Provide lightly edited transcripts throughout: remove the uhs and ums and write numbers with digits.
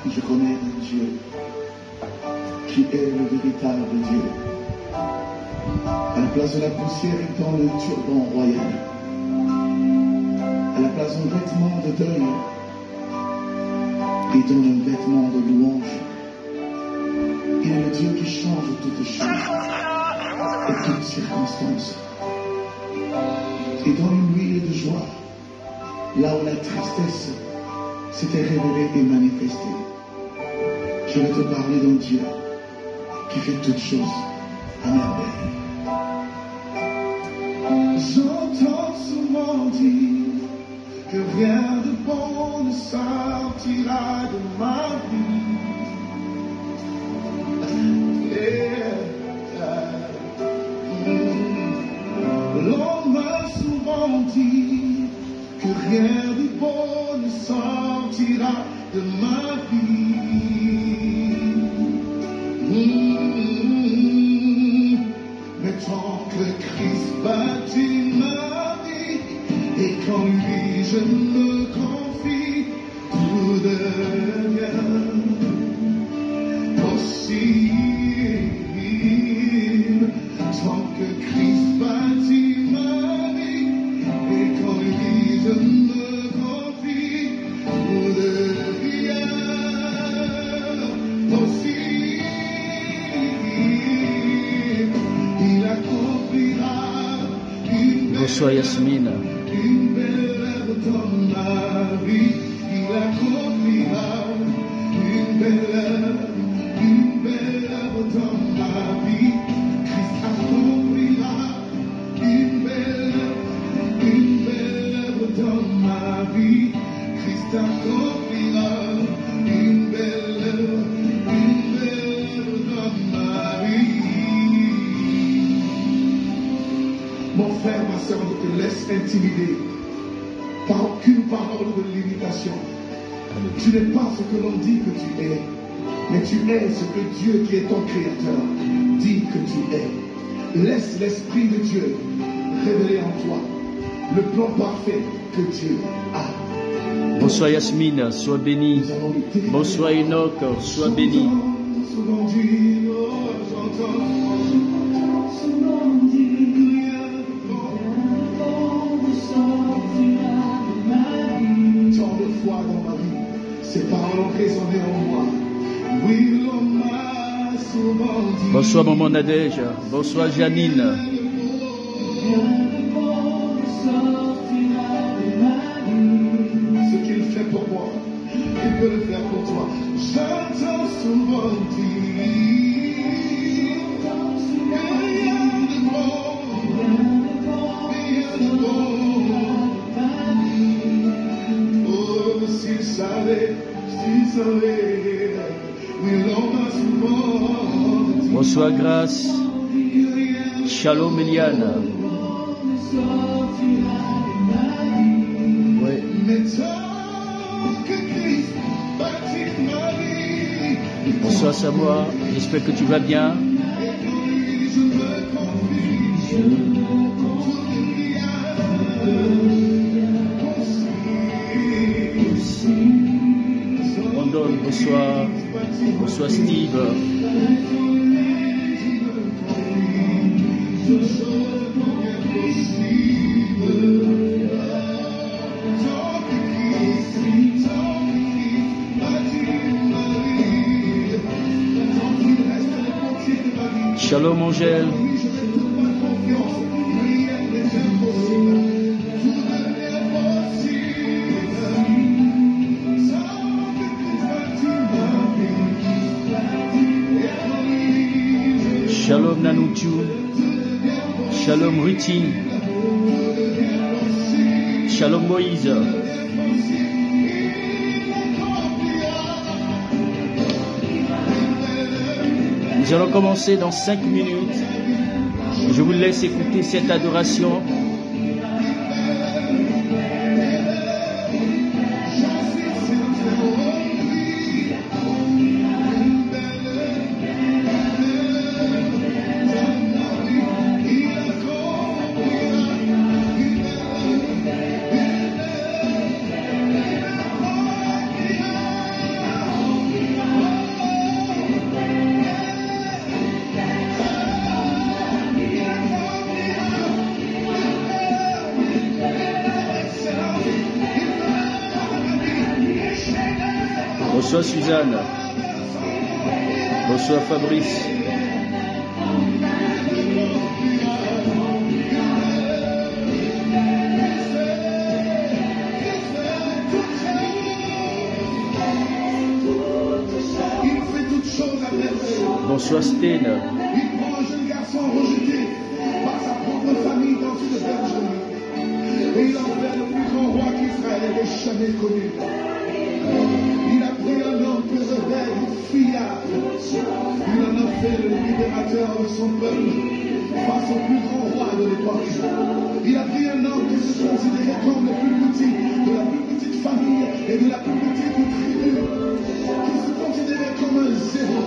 Je connais un Dieu qui est le véritable Dieu. À la place de la poussière étend le turban royal. À la place d'un vêtement de deuil, il donne un vêtement de louange. Il est le Dieu qui change toutes choses et toutes circonstances. Il donne une huile de joie là où la tristesse s'était révélée et manifestée. Je vais te parler d'un Dieu qui fait toutes choses à merveille. J'entends souvent dire que rien de bon ne sortira de ma vie. L'on m'a souvent dit que rien de bon ne sortira de ma vie. Mais tant que Christ bâtit ma vie et qu'en lui je me confie, tout devient possible. Tant que Christ bâtit ma vie et qu'en lui je me confie, tout devient possible. Il accomplira une belle œuvre dans ma vie. Il accomplira une belle œuvre dans ma vie. Christ accomplira une belle œuvre dans ma vie. Christ accomplira une belle œuvre dans ma vie. Mon frère, ma soeur, ne te laisse intimider par aucune parole de limitation. Tu n'es pas ce que l'on dit que tu es, mais tu es ce que Dieu, qui est ton créateur, dit que tu es. Laisse l'Esprit de Dieu révéler en toi le plan parfait que Dieu a. Bonsoir Yasmine, sois béni. Bonsoir Enoch, sois béni. Tant de fois dans ma vie, ces paroles ont résonné en moi. Oui, l'on m'a souvent dit. Bonsoir Maman Nadège, bonsoir Janine. Ce qu'il fait pour moi, il peut le faire pour toi. J'entends souvent dire rien de bon. Oh, s'il savait, oui, l'on m'a souvent dit. Bonsoir Grâce. Shalom Eliane. Oui. Bonsoir Samoa, j'espère que tu vas bien. Brandon, bonsoir. Bonsoir Steve. Shalom Angèle. Shalom Nanoutou. Shalom Ruti. Shalom Moïse. Nous allons commencer dans 5 minutes. Je vous laisse écouter cette adoration. Bonsoir Suzanne. Bonsoir Fabrice. Bonsoir Sten. Il prend un jeune garçon rejeté par sa propre famille dans une bergerie. Et il en fait le plus grand roi qu'Israël ait jamais connu. Il a pris un homme peu rebelle, fiable. Il en a fait le libérateur de son peuple face au plus grand roi de l'époque. Il a pris un homme qui se considérait comme le plus petit de la plus petite famille et de la plus petite tribu, qui se considérait comme un zéro.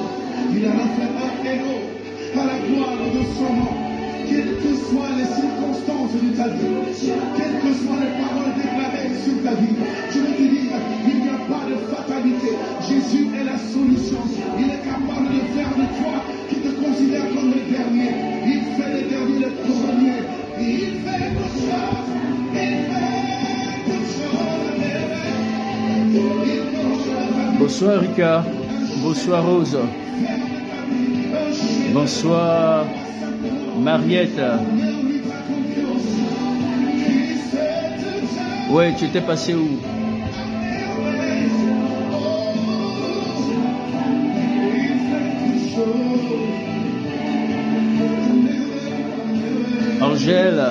Il en a fait un héros à la gloire de son nom. Quelles que soient les circonstances de ta vie, quelles que soient les paroles déclarées sur ta vie, je veux te dire, il n'y a pas de fatalité. Jésus est la solution. Il est capable de faire de toi qui te considère comme le dernier. Il fait le dernier le premier. Il fait toute chose. Il fait toute chose. Bonsoir Rika. Bonsoir Rose. Bonsoir Mariette. Ouais, tu étais passé où? Angèle.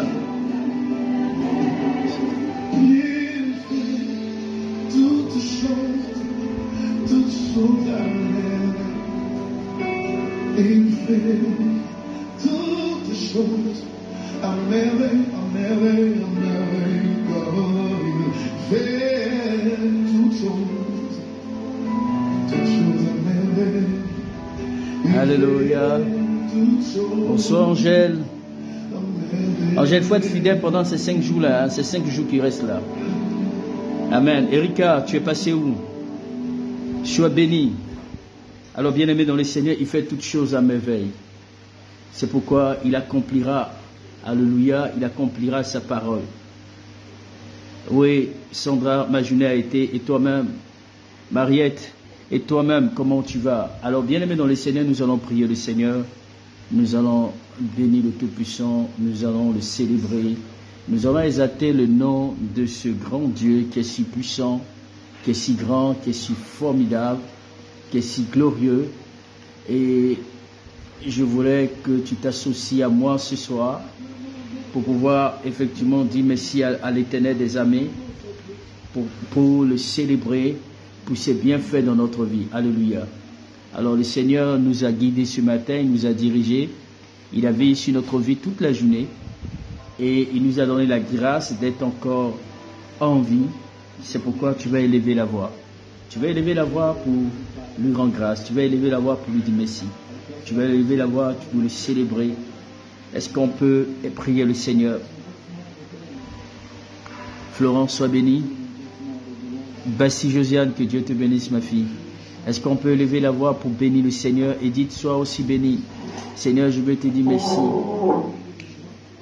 Il fait toutes choses à merveille, à merveille, à merveille. Il fait toutes choses à merveille. Alléluia. Bonsoir Angèle. Angèle, il faut être fidèle pendant ces 5 jours-là, hein, ces 5 jours qui restent là. Amen. Erika, tu es passé où? Sois béni. Alors, bien-aimé dans le Seigneur, il fait toutes choses à merveille. C'est pourquoi il accomplira, alléluia, il accomplira sa parole. Oui, Sandra, ma journée a été, et toi-même, Mariette, et toi-même, comment tu vas? Alors, bien-aimé dans le Seigneur, nous allons prier le Seigneur, nous allons bénir le Tout-Puissant, nous allons le célébrer, nous allons exalter le nom de ce grand Dieu qui est si puissant, qui est si grand, qui est si formidable, qui est si glorieux. Et je voulais que tu t'associes à moi ce soir pour pouvoir effectivement dire merci à l'Éternel des armées, pour le célébrer, pour ses bienfaits dans notre vie. Alléluia. Alors le Seigneur nous a guidés ce matin, il nous a dirigés, il a veillé sur notre vie toute la journée et il nous a donné la grâce d'être encore en vie. C'est pourquoi tu vas élever la voix. Tu vas élever la voix pour lui rendre grâce. Tu vas élever la voix pour lui dire merci. Tu vas élever la voix pour le célébrer. Est-ce qu'on peut prier le Seigneur? Florence, sois bénie. Bassi Josiane, que Dieu te bénisse, ma fille. Est-ce qu'on peut élever la voix pour bénir le Seigneur? Edith, sois aussi bénie. Seigneur, je veux te dire merci.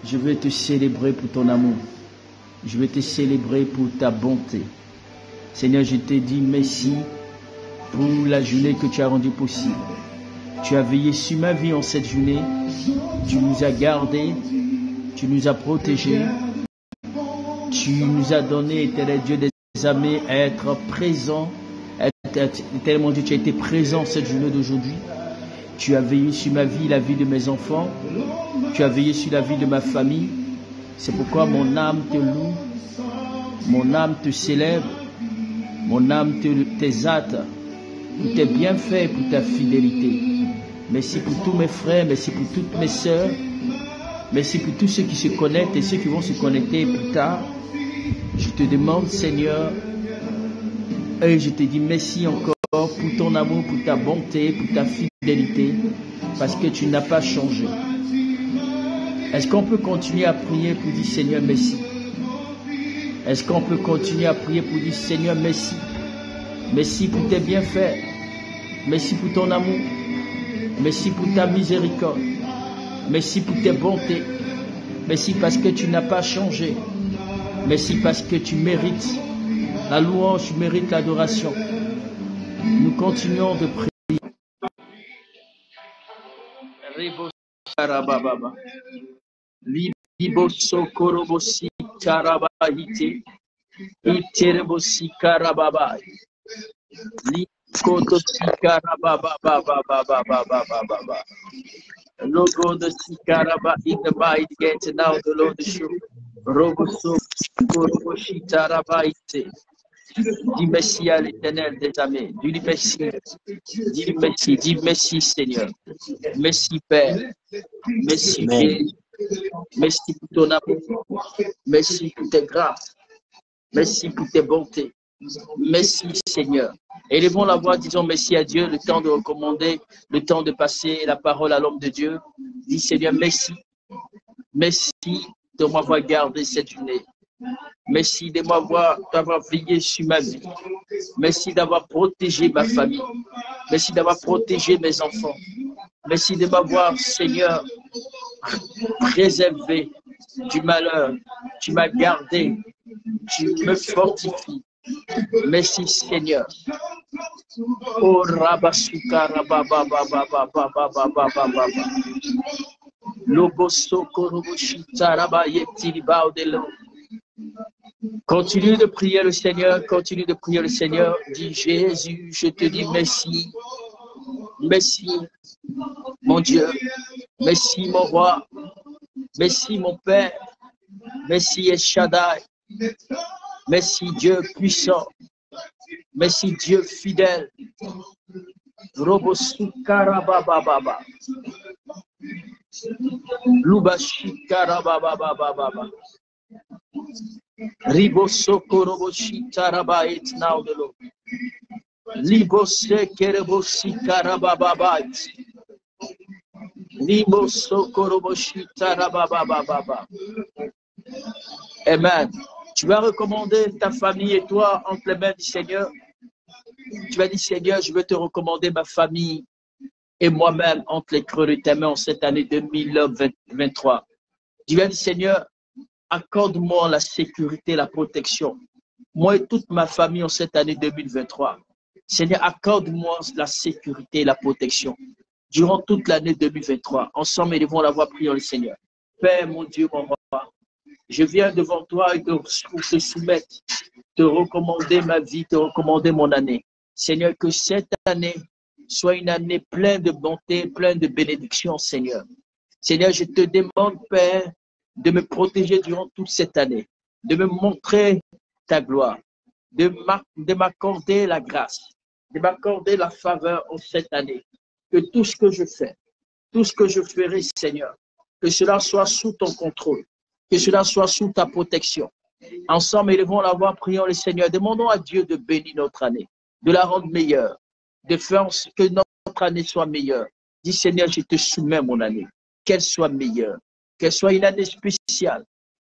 Je veux te célébrer pour ton amour. Je veux te célébrer pour ta bonté. Seigneur, je te dis merci pour la journée que tu as rendue possible. Tu as veillé sur ma vie en cette journée. Tu nous as gardés. Tu nous as protégés. Tu nous as donné, éternel Dieu des armées, à être présent. Éternel Dieu, tu as été présent cette journée d'aujourd'hui. Tu as veillé sur ma vie, la vie de mes enfants. Tu as veillé sur la vie de ma famille. C'est pourquoi mon âme te loue. Mon âme te célèbre. Mon âme t'exalte pour tes bienfaits, pour ta fidélité. Merci pour tous mes frères, merci pour toutes mes sœurs. Merci pour tous ceux qui se connectent et ceux qui vont se connecter plus tard. Je te demande, Seigneur, et je te dis merci encore pour ton amour, pour ta bonté, pour ta fidélité, parce que tu n'as pas changé. Est-ce qu'on peut continuer à prier pour dire Seigneur, merci? Est-ce qu'on peut continuer à prier pour dire Seigneur, merci? Merci pour tes bienfaits. Merci pour ton amour. Merci pour ta miséricorde. Merci pour tes bontés. Merci parce que tu n'as pas changé. Merci parce que tu mérites la louange, tu mérites l'adoration. Nous continuons de prier. Karababa. Liboso korobosi karabahite. Iterebosi karababa. Likotosi karababa. Logo de Sikaraba in the might get now the Lord the show. Roboso koroboshi tarabaite. Dis merci à l'Éternel des armées. Dis merci. Dis merci. Dis merci Seigneur. Merci Père. Merci Jésus. Merci pour ton amour. Merci pour tes grâces. Merci pour tes bontés. Merci Seigneur. Élevons la voix, disons merci à Dieu, le temps de recommander, le temps de passer la parole à l'homme de Dieu. Dis Seigneur, merci. Merci de m'avoir gardé cette journée. Merci de d'avoir veillé sur ma vie. Merci d'avoir protégé ma famille. Merci d'avoir protégé mes enfants. Merci de m'avoir, Seigneur, préservé du malheur. Tu m'as gardé. Tu me fortifies. Merci, Seigneur. Oh, Rabasuka, Rabababababababababababa. Lobosoko, Roboshita, Rabayetiriba, Odelo. Continue de prier le Seigneur, continue de prier le Seigneur. Dis Jésus, je te dis merci. Merci, mon Dieu. Merci, mon roi. Merci, mon Père. Merci, El Shaddai. Merci, Dieu puissant. Merci, Dieu fidèle. Robosukarabababa. Lubashikarabababa. Ribosoko roboshitaraba etnaudelo. Libose kerebosikarabababa. Libosoko roboshitarabababa. Amen. Tu vas recommander ta famille et toi entre les mains du Seigneur. Tu vas dire, Seigneur, je veux te recommander ma famille et moi-même entre les creux de tes mains en cette année 2023. Tu vas dire, Seigneur, accorde-moi la sécurité, la protection. Moi et toute ma famille en cette année 2023. Seigneur, accorde-moi la sécurité et la protection durant toute l'année 2023. Ensemble, élevons la voix, prions le Seigneur. Père, mon Dieu, mon roi, je viens devant toi et pour te soumettre, te recommander ma vie, te recommander mon année. Seigneur, que cette année soit une année pleine de bonté, pleine de bénédictions, Seigneur. Seigneur, je te demande, Père, de me protéger durant toute cette année, de me montrer ta gloire, de m'accorder la grâce, de m'accorder la faveur en cette année. Que tout ce que je fais, tout ce que je ferai, Seigneur, que cela soit sous ton contrôle, que cela soit sous ta protection. Ensemble, élevons la voix, prions le Seigneur. Demandons à Dieu de bénir notre année, de la rendre meilleure, de faire que notre année soit meilleure. Dis Seigneur, je te soumets mon année, qu'elle soit meilleure, qu'elle soit une année spéciale,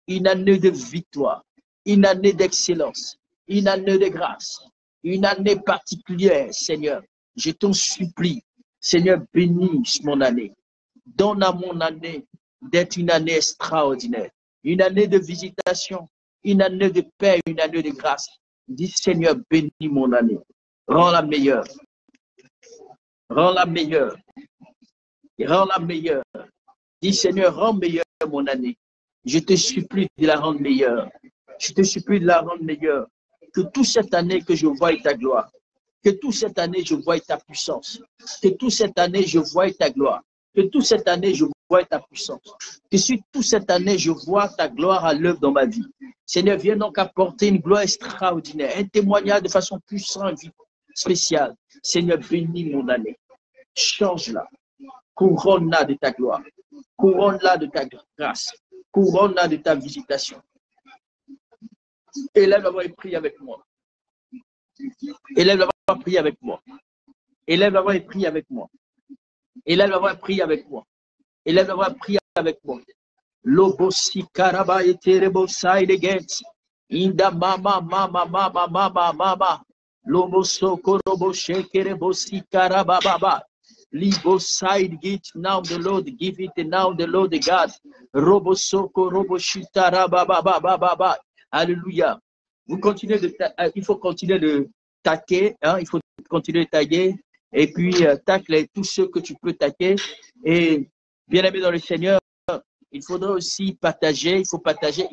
une année de victoire, une année d'excellence, une année de grâce, une année particulière, Seigneur. Je t'en supplie, Seigneur, bénisse mon année. Donne à mon année d'être une année extraordinaire, une année de visitation, une année de paix, une année de grâce. Dis Seigneur, bénis mon année. Rends-la meilleure. Rends-la meilleure. Rends-la meilleure. Dis Seigneur, rends meilleure mon année. Je te supplie de la rendre meilleure. Je te supplie de la rendre meilleure. Que toute cette année que je voie ta gloire. Que toute cette année je voie ta puissance. Que toute cette année je voie ta gloire. Que toute cette année je vois ta puissance. Que toute cette année je vois ta gloire à l'œuvre dans ma vie. Seigneur, viens donc apporter une gloire extraordinaire, un témoignage de façon puissante, spéciale. Seigneur, bénis mon année. Change-la. Couronne-la de ta gloire. Couronne-la de ta grâce. Couronne-la de ta visitation. Élève la voix et prie avec moi. Élève la voix et prie avec moi. Élève la voix et prie avec moi. Élève la voix et prie avec moi. Élève la voix et prie avec moi. Lobosi karaba eterebo side against. Inda mama. Loboso korobo shekerebo si karaba baba. Libo side gate now the Lord give it now the Lord God. Roboso korobo shitara baba. Alléluia. Vous continuez il faut continuer de taquer, hein, il faut continuer de taguer et puis tacle tous ceux que tu peux taguer. Et bien aimé dans le Seigneur, il faudra aussi partager, il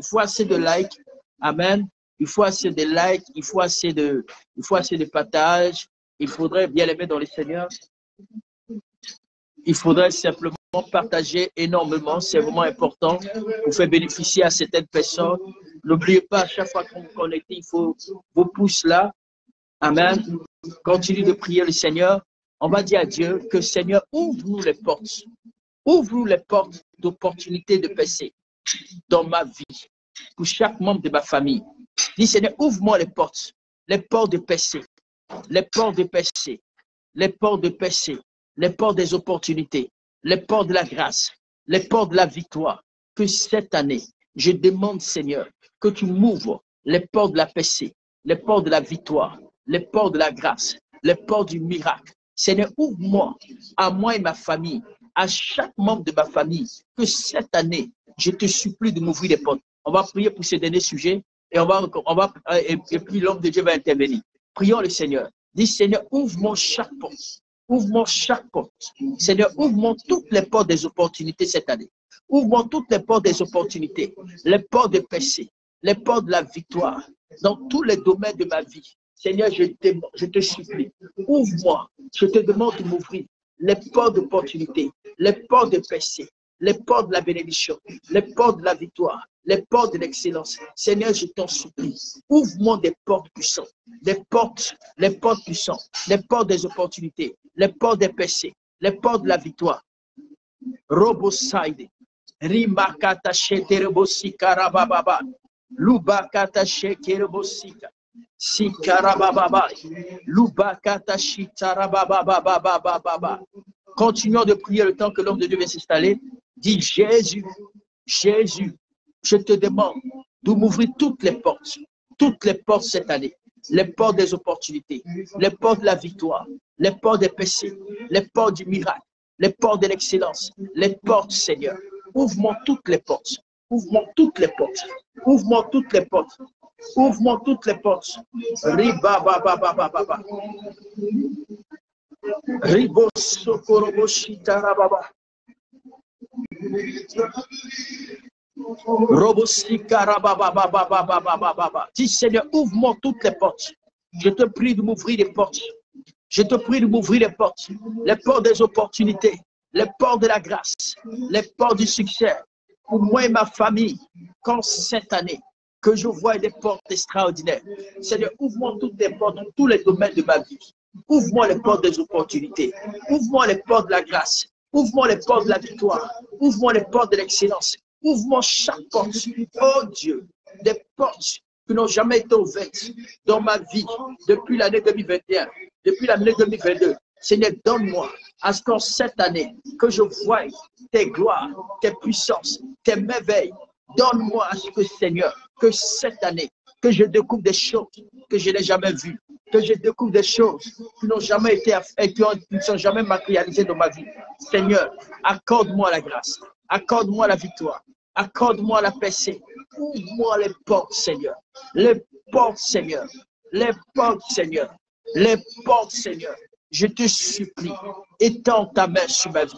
faut assez de likes. Amen. Il faut assez de likes, il faut assez de partage. Il faudrait, bien aimé dans le Seigneur, il faudrait simplement partager énormément. C'est vraiment important pour faire bénéficier à certaines personnes. N'oubliez pas, à chaque fois qu'on vous connecte, il faut vos pouces là. Amen. Continue de prier le Seigneur. On va dire à Dieu que Seigneur, ouvre-nous les portes. Ouvre-nous les portes d'opportunités de percer dans ma vie, pour chaque membre de ma famille. Dis Seigneur, ouvre-moi les portes de percer, les portes de percer, les portes de percer, les portes des opportunités, les portes de la grâce, les portes de la victoire. Que cette année, je demande Seigneur, que tu m'ouvres les portes de la percée, les portes de la victoire, les portes de la grâce, les portes du miracle. Seigneur, ouvre-moi, à moi et ma famille, à chaque membre de ma famille, que cette année, je te supplie de m'ouvrir les portes. On va prier pour ce dernier sujet et puis l'homme de Dieu va intervenir. Prions le Seigneur. Dis Seigneur, ouvre-moi chaque porte. Ouvre-moi chaque porte. Seigneur, ouvre-moi toutes les portes des opportunités cette année. Ouvre-moi toutes les portes des opportunités, les portes de percée, les portes de la victoire, dans tous les domaines de ma vie. Seigneur, je te supplie, ouvre-moi, je te demande de m'ouvrir les portes d'opportunité, les portes de percée, les portes de la bénédiction, les portes de la victoire, les portes de l'excellence. Seigneur, je t'en supplie, ouvre-moi des portes puissantes, les portes puissantes, les portes des opportunités, les portes des percées, les portes de la victoire. Robosaide, Rimakata Sheterobosika Rabababa, Lubakata Shekerobosika. Sikarabababa, Lubakata Shitarabababa. Continuons de prier le temps que l'homme de Dieu va s'installer. Dis Jésus, Jésus, je te demande de m'ouvrir toutes les portes cette année. Les portes des opportunités, les portes de la victoire, les portes des péchés, les portes du miracle, les portes de l'excellence, les portes, Seigneur. Ouvre-moi toutes les portes. Ouvre-moi toutes les portes. Ouvre-moi toutes les portes. Ouvre-moi toutes les portes. Ribabababababa. Ribosokoroboshitara. Robosikara. Dis Seigneur, ouvre-moi toutes les portes. Je te prie de m'ouvrir les portes. Je te prie de m'ouvrir les portes des opportunités, les portes de la grâce, les portes du succès. Pour moi et ma famille, quand cette année, que je vois des portes extraordinaires. Seigneur, ouvre-moi toutes les portes dans tous les domaines de ma vie. Ouvre-moi les portes des opportunités. Ouvre-moi les portes de la grâce. Ouvre-moi les portes de la victoire. Ouvre-moi les portes de l'excellence. Ouvre-moi chaque porte. Oh Dieu, des portes qui n'ont jamais été ouvertes dans ma vie depuis l'année 2021, depuis l'année 2022. Seigneur, donne-moi à ce qu'en cette année, que je voie tes gloires, tes puissances, tes merveilles. Donne-moi à ce que, Seigneur, que cette année, que je découvre des choses que je n'ai jamais vues, que je découvre des choses qui n'ont jamais été qui ne sont jamais matérialisées dans ma vie. Seigneur, accorde-moi la grâce, accorde-moi la victoire, accorde-moi la percée. Ouvre-moi les portes, Seigneur. Les portes, Seigneur. Les portes, Seigneur. Les portes, Seigneur. Je te supplie, étends ta main sur ma vie,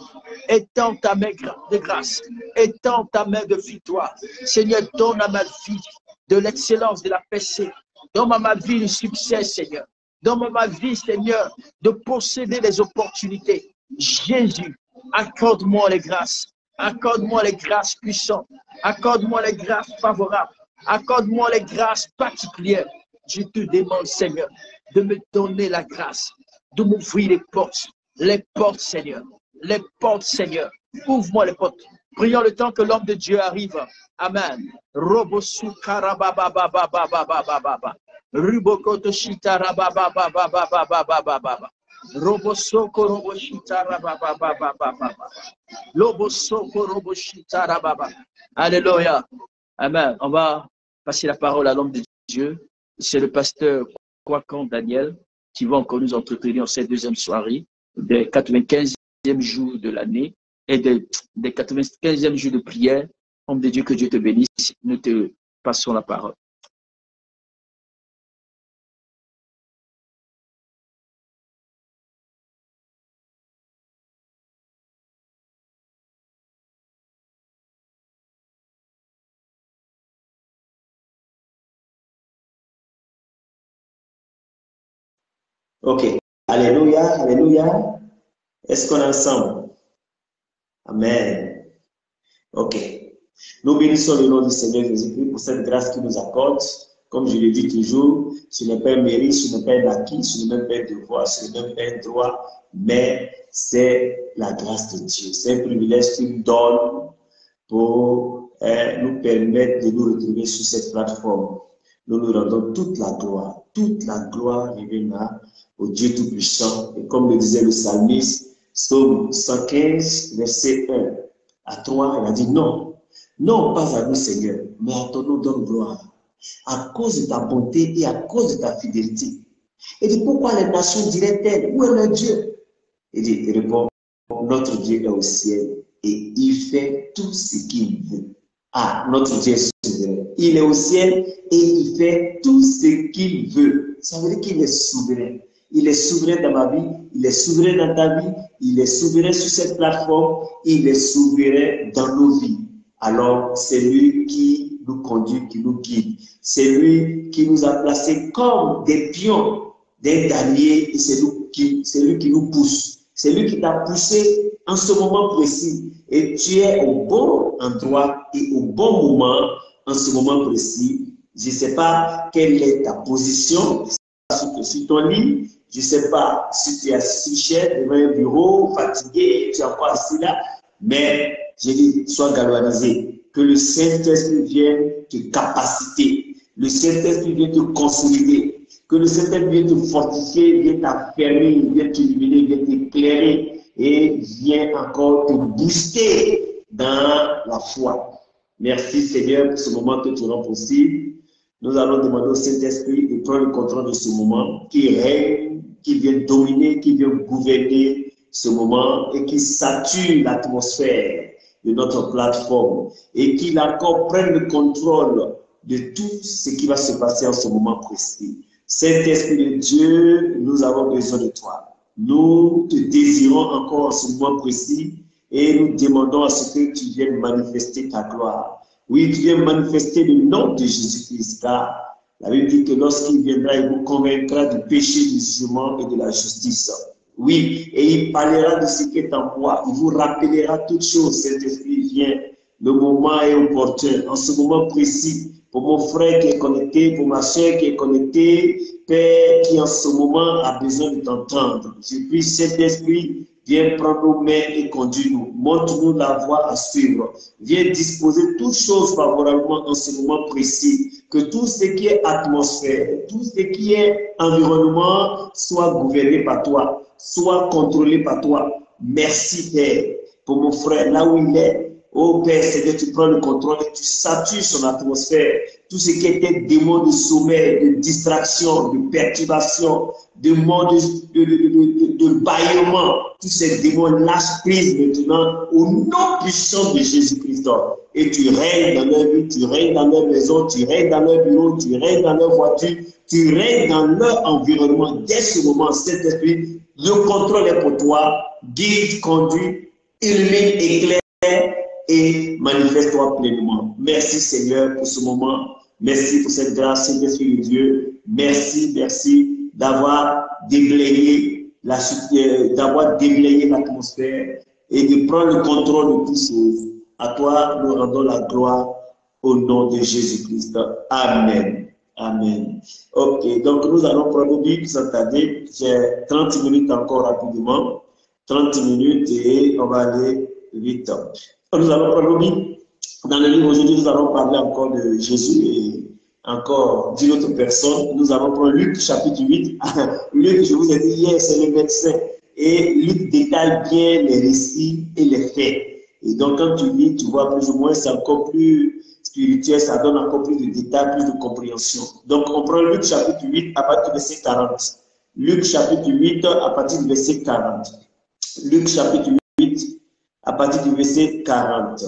étends ta main de grâce, étends ta main de victoire. Seigneur, donne à ma vie de l'excellence, de la percée. Donne à ma vie le succès, Seigneur. Donne à ma vie, Seigneur, de posséder les opportunités. Jésus, accorde-moi les grâces. Accorde-moi les grâces puissantes. Accorde-moi les grâces favorables. Accorde-moi les grâces particulières. Je te demande, Seigneur, de me donner la grâce, de m'ouvrir les portes, Seigneur. Les portes, Seigneur. Ouvre-moi les portes. Prions le temps que l'homme de Dieu arrive. Amen. Robosu karababababababababa. Rubokoto shitarababababababababa. Robosoko roboshitarababababababa. Lobosoko roboshitarababa. Alléluia. Amen. On va passer la parole à l'homme de Dieu. C'est le pasteur Kwakan Daniel qui va encore nous entretenir en cette deuxième soirée des 95e jours de l'année et des 95e jours de prière. Homme de Dieu, que Dieu te bénisse. Nous te passons la parole. Ok. Alléluia, alléluia. Est-ce qu'on est ensemble? Amen. Ok. Nous bénissons le nom du Seigneur Jésus-Christ pour cette grâce qu'il nous accorde. Comme je le dis toujours, ce n'est pas un mérite, ce n'est pas un acquis, ce n'est même pas un devoir, ce n'est même pas un droit, mais c'est la grâce de Dieu. C'est un privilège qu'il donne pour nous permettre de nous retrouver sur cette plateforme. Nous nous rendons toute la gloire revient au Dieu Tout-Puissant. Et comme le disait le psalmiste, Psaume 115, verset 1 à 3, il a dit non, non pas à nous Seigneur, mais à ton nom donne gloire, à cause de ta bonté et à cause de ta fidélité. Et dit pourquoi les nations diraient-elles, où est leur Dieu? Il répond, notre Dieu est au ciel et il fait tout ce qu'il veut. Ah, notre Dieu est souverain. Il est au ciel et il fait tout ce qu'il veut. Ça veut dire qu'il est souverain. Il est souverain dans ma vie, il est souverain dans ta vie, il est souverain sur cette plateforme, il est souverain dans nos vies. Alors, c'est lui qui nous conduit, qui nous guide. C'est lui qui nous a placés comme des pions d'un damier et c'est lui qui nous pousse. C'est lui qui t'a poussé en ce moment précis. Et tu es au bon endroit et au bon moment en ce moment précis. Je ne sais pas quelle est ta position sur ton lit. Je ne sais pas si tu es assis chef devant un bureau, fatigué, tu es encore assis là. Mais je dis, sois galvanisé. Que le Saint-Esprit vienne te capaciter. Le Saint-Esprit vienne te consolider. Que le Saint-Esprit vienne te fortifier, vienne t'affermir, vienne t'illuminer, vienne t'éclairer et vienne encore te booster dans la foi. Merci Seigneur pour ce moment que tu rends possible. Nous allons demander au Saint-Esprit de prendre le contrôle de ce moment, qui règne, qui vient dominer, qui vient gouverner ce moment et qui sature l'atmosphère de notre plateforme et qu'il encore prenne le contrôle de tout ce qui va se passer en ce moment précis. Saint-Esprit de Dieu, nous avons besoin de toi. Nous te désirons encore en ce moment précis et nous demandons à ce que tu viennes manifester ta gloire. Oui, tu viens manifester le nom de Jésus-Christ, car la Bible dit que lorsqu'il viendra, il vous convaincra du péché, du jugement et de la justice. Oui, et il parlera de ce qui est en moi. Il vous rappellera toutes choses. Saint-Esprit vient. Le moment est opportun. En ce moment précis, pour mon frère qui est connecté, pour ma soeur qui est connectée, Père qui en ce moment a besoin de t'entendre. Je prie Saint-Esprit, viens prendre nos mains et conduis-nous. Montre-nous la voie à suivre. Viens disposer toutes choses favorablement en ce moment précis. Que tout ce qui est atmosphère, tout ce qui est environnement soit gouverné par toi, soit contrôlé par toi. Merci Père pour mon frère là où il est. Oh Père, Seigneur, tu prends le contrôle et tu satures son atmosphère. Tout ce qui était démon de sommeil, de distraction, de perturbation, de bâillement, tous ces démons lâchent prise maintenant au nom puissant de Jésus-Christ. Et tu règnes dans leur vie, tu règnes dans leur maison, tu règnes dans leur bureau, tu règnes dans leur voiture, tu règnes dans leur environnement. Dès ce moment, Saint-Esprit, le contrôle est pour toi. Guide, conduit, illumine, éclaire et manifeste-toi pleinement. Merci Seigneur pour ce moment. Merci pour cette grâce, Saint-Esprit de Dieu. Merci, merci d'avoir déblayé l'atmosphère et de prendre le contrôle de toutes choses. À toi, nous rendons la gloire au nom de Jésus-Christ. Amen. Amen. Ok, donc nous allons prendre le Bible sans tarder. J'ai 30 minutes encore rapidement. 30 minutes et on va aller vite. Nous allons prendre le Bible. Dans le livre aujourd'hui, nous allons parler encore de Jésus et encore d'une autre personne. Nous allons prendre Luc chapitre 8. Luc, je vous ai dit hier, c'est le médecin. Et Luc détaille bien les récits et les faits. Et donc quand tu lis, tu vois plus ou moins, c'est encore plus spirituel, ça donne encore plus de détails, plus de compréhension. Donc on prend Luc chapitre 8 à partir du verset 40. Luc chapitre 8 à partir du verset 40. Luc chapitre 8 à partir du verset 40.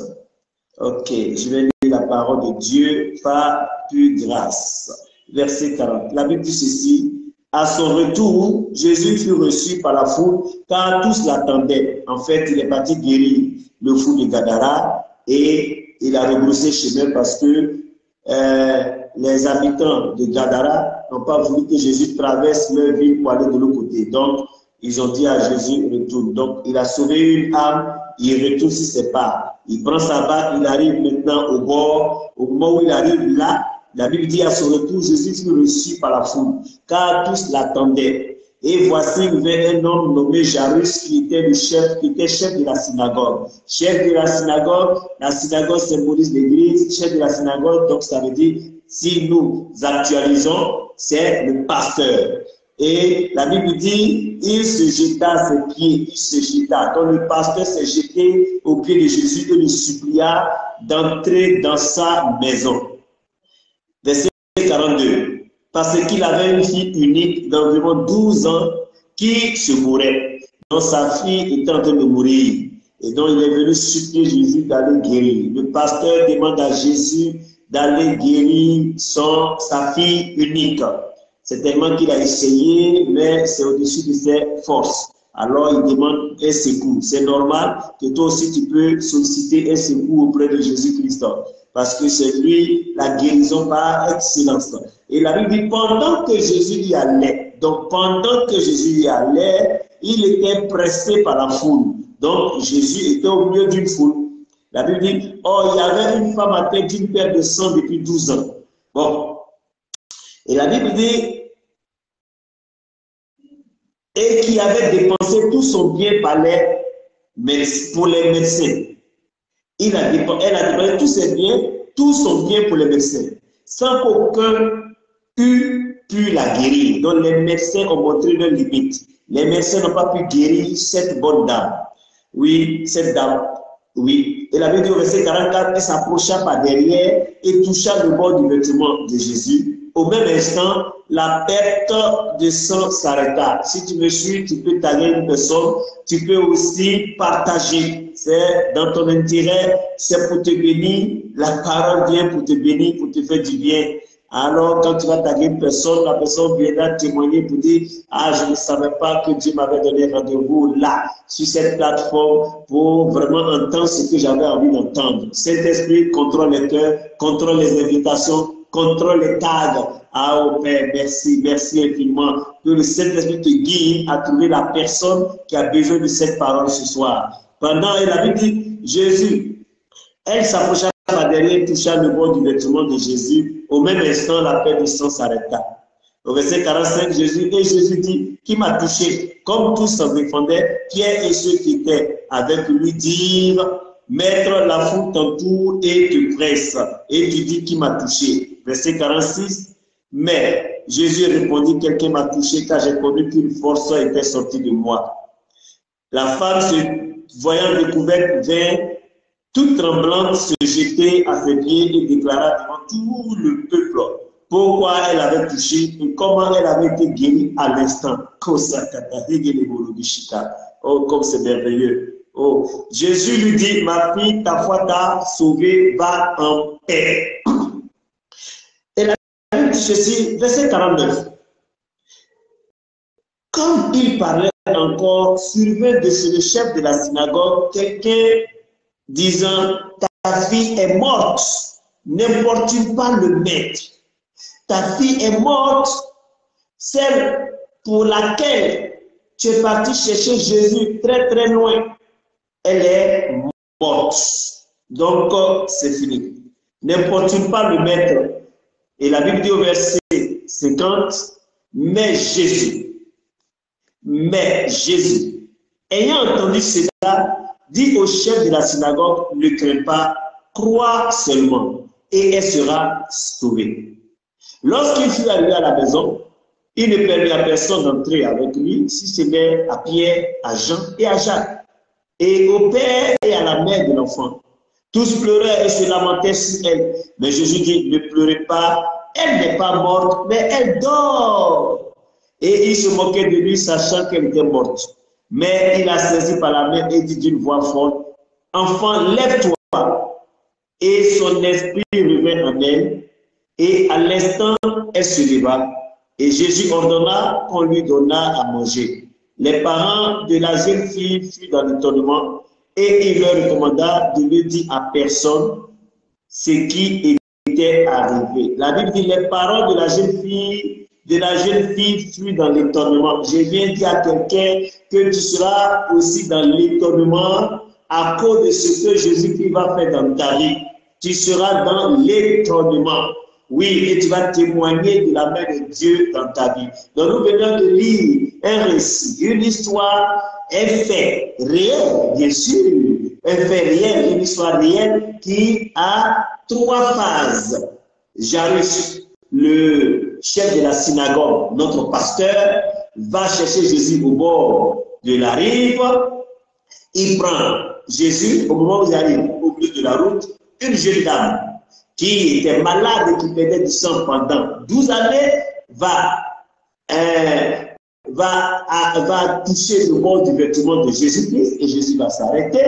Ok, je vais lire la parole de Dieu par pure grâce. Verset 40. La Bible dit ceci. À son retour, Jésus fut reçu par la foule car tous l'attendaient. En fait, il est parti guérir le fou de Gadara et il a rebroussé chemin parce que les habitants de Gadara n'ont pas voulu que Jésus traverse leur ville pour aller de l'autre côté. Donc, ils ont dit à Jésus, retourne. Donc, il a sauvé une âme, il retourne sur ses pas. Il prend sa barque, il arrive maintenant au bord. Au moment où il arrive là, la Bible dit à son retour, Jésus fut reçu par la foule, car tous l'attendaient. Et voici, il y avait un homme nommé Jairus qui était chef de la synagogue. Chef de la synagogue symbolise l'église, chef de la synagogue, donc ça veut dire, si nous actualisons, c'est le pasteur. Et la Bible dit, il se jeta à ses pieds, il se jeta. Donc le pasteur s'est jeté aux pieds de Jésus et le supplia d'entrer dans sa maison. Verset 42. Parce qu'il avait une fille unique d'environ 12 ans qui se mourait, dont sa fille était en train de mourir. Et donc il est venu supplier Jésus d'aller guérir. Le pasteur demande à Jésus d'aller guérir sa fille unique. C'est tellement qu'il a essayé, mais c'est au-dessus de ses forces. Alors il demande un secours. C'est normal que toi aussi tu peux solliciter un secours auprès de Jésus-Christ. Parce que c'est lui la guérison par excellence. Et la Bible dit, pendant que Jésus y allait, il était pressé par la foule. Donc Jésus était au milieu d'une foule. La Bible dit, oh, il y avait une femme atteinte d'une perte de sang depuis 12 ans. Bon. Et la Bible dit, et qui avait dépensé tout son bien pour les médecins. Elle a dépensé tous ses biens, tout son bien pour les médecins, sans qu'aucun eût pu la guérir. Donc les médecins ont montré leurs limites. Les médecins n'ont pas pu guérir cette bonne dame. Oui, cette dame. Oui. Et la Bible dit au verset 44, elle s'approcha par derrière et toucha le bord du vêtement de Jésus. Au même instant, la perte de sang s'arrêta. Si tu me suis, tu peux taguer une personne, tu peux aussi partager. C'est dans ton intérêt, c'est pour te bénir. La parole vient pour te bénir, pour te faire du bien. Alors, quand tu vas taguer une personne, la personne viendra témoigner pour dire, ah, je ne savais pas que Dieu m'avait donné rendez-vous là, sur cette plateforme, pour vraiment entendre ce que j'avais envie d'entendre. Saint-Esprit contrôle les cœurs, contrôle les invitations, contrôle les tags. Ah, oh Père, merci, merci infiniment. Que le Saint-Esprit te guide à trouver la personne qui a besoin de cette parole ce soir. Pendant, il avait dit, Jésus, elle s'approcha par derrière, toucha le bord du vêtement de Jésus. Au même instant, la perte du sang s'arrêta. Au verset 45, Jésus dit, qui m'a touché? Comme tous s'en défendaient, Pierre et ceux qui étaient avec lui dirent, Maître, la foule t'entoure et te presse. Et tu dis, qui m'a touché? Verset 46, mais Jésus répondit, quelqu'un m'a touché car j'ai connu qu'une force était sortie de moi. La femme, se voyant découverte, vint toute tremblante se jeter à ses pieds et déclara devant tout le peuple pourquoi elle avait touché et comment elle avait été guérie à l'instant. Oh, comme c'est merveilleux. Oh, Jésus lui dit, ma fille, ta foi t'a sauvée, va en paix. Et la Bible dit ceci, verset 49. Comme il parlait encore, survint de chez le chef de la synagogue quelqu'un disant, ta fille est morte, n'importune pas le maître. Ta fille est morte, celle pour laquelle tu es parti chercher Jésus très très loin, elle est morte. Donc, c'est fini. N'importune pas le maître. Et la Bible dit au verset 50, mais Jésus, ayant entendu cela, dit au chef de la synagogue, ne crains pas, crois seulement, et elle sera sauvée. Lorsqu'il fut arrivé à la maison, il ne permit à personne d'entrer avec lui, si ce n'est à Pierre, à Jean et à Jacques, et au père et à la mère de l'enfant. Tous pleuraient et se lamentaient sur elle. Mais Jésus dit, ne pleurez pas, elle n'est pas morte, mais elle dort. Et il se moquait de lui, sachant qu'elle était morte. Mais il la saisit par la main et dit d'une voix forte, enfant, lève-toi. Et son esprit revint en elle, et à l'instant, elle se leva. Et Jésus ordonna qu'on lui donnât à manger. Les parents de la jeune fille furent dans l'étonnement, et il leur recommanda de ne dire à personne ce qui était était arrivé. La Bible dit les paroles de la jeune fille furent dans l'étonnement. Je viens dire à quelqu'un que tu seras aussi dans l'étonnement à cause de ce que Jésus-Christ va faire dans ta vie. Tu seras dans l'étonnement. Oui, et tu vas témoigner de la main de Dieu dans ta vie. Donc nous venons de lire un récit, une histoire, un fait réel, bien sûr. Un fait réel, une histoire réelle qui a 3 phases. Jairus, le chef de la synagogue, notre pasteur, va chercher Jésus au bord de la rive. Il prend Jésus, au moment où il arrive au milieu de la route, une jeune dame qui était malade et qui perdait du sang pendant 12 années, va toucher le bord du vêtement de Jésus-Christ et Jésus va s'arrêter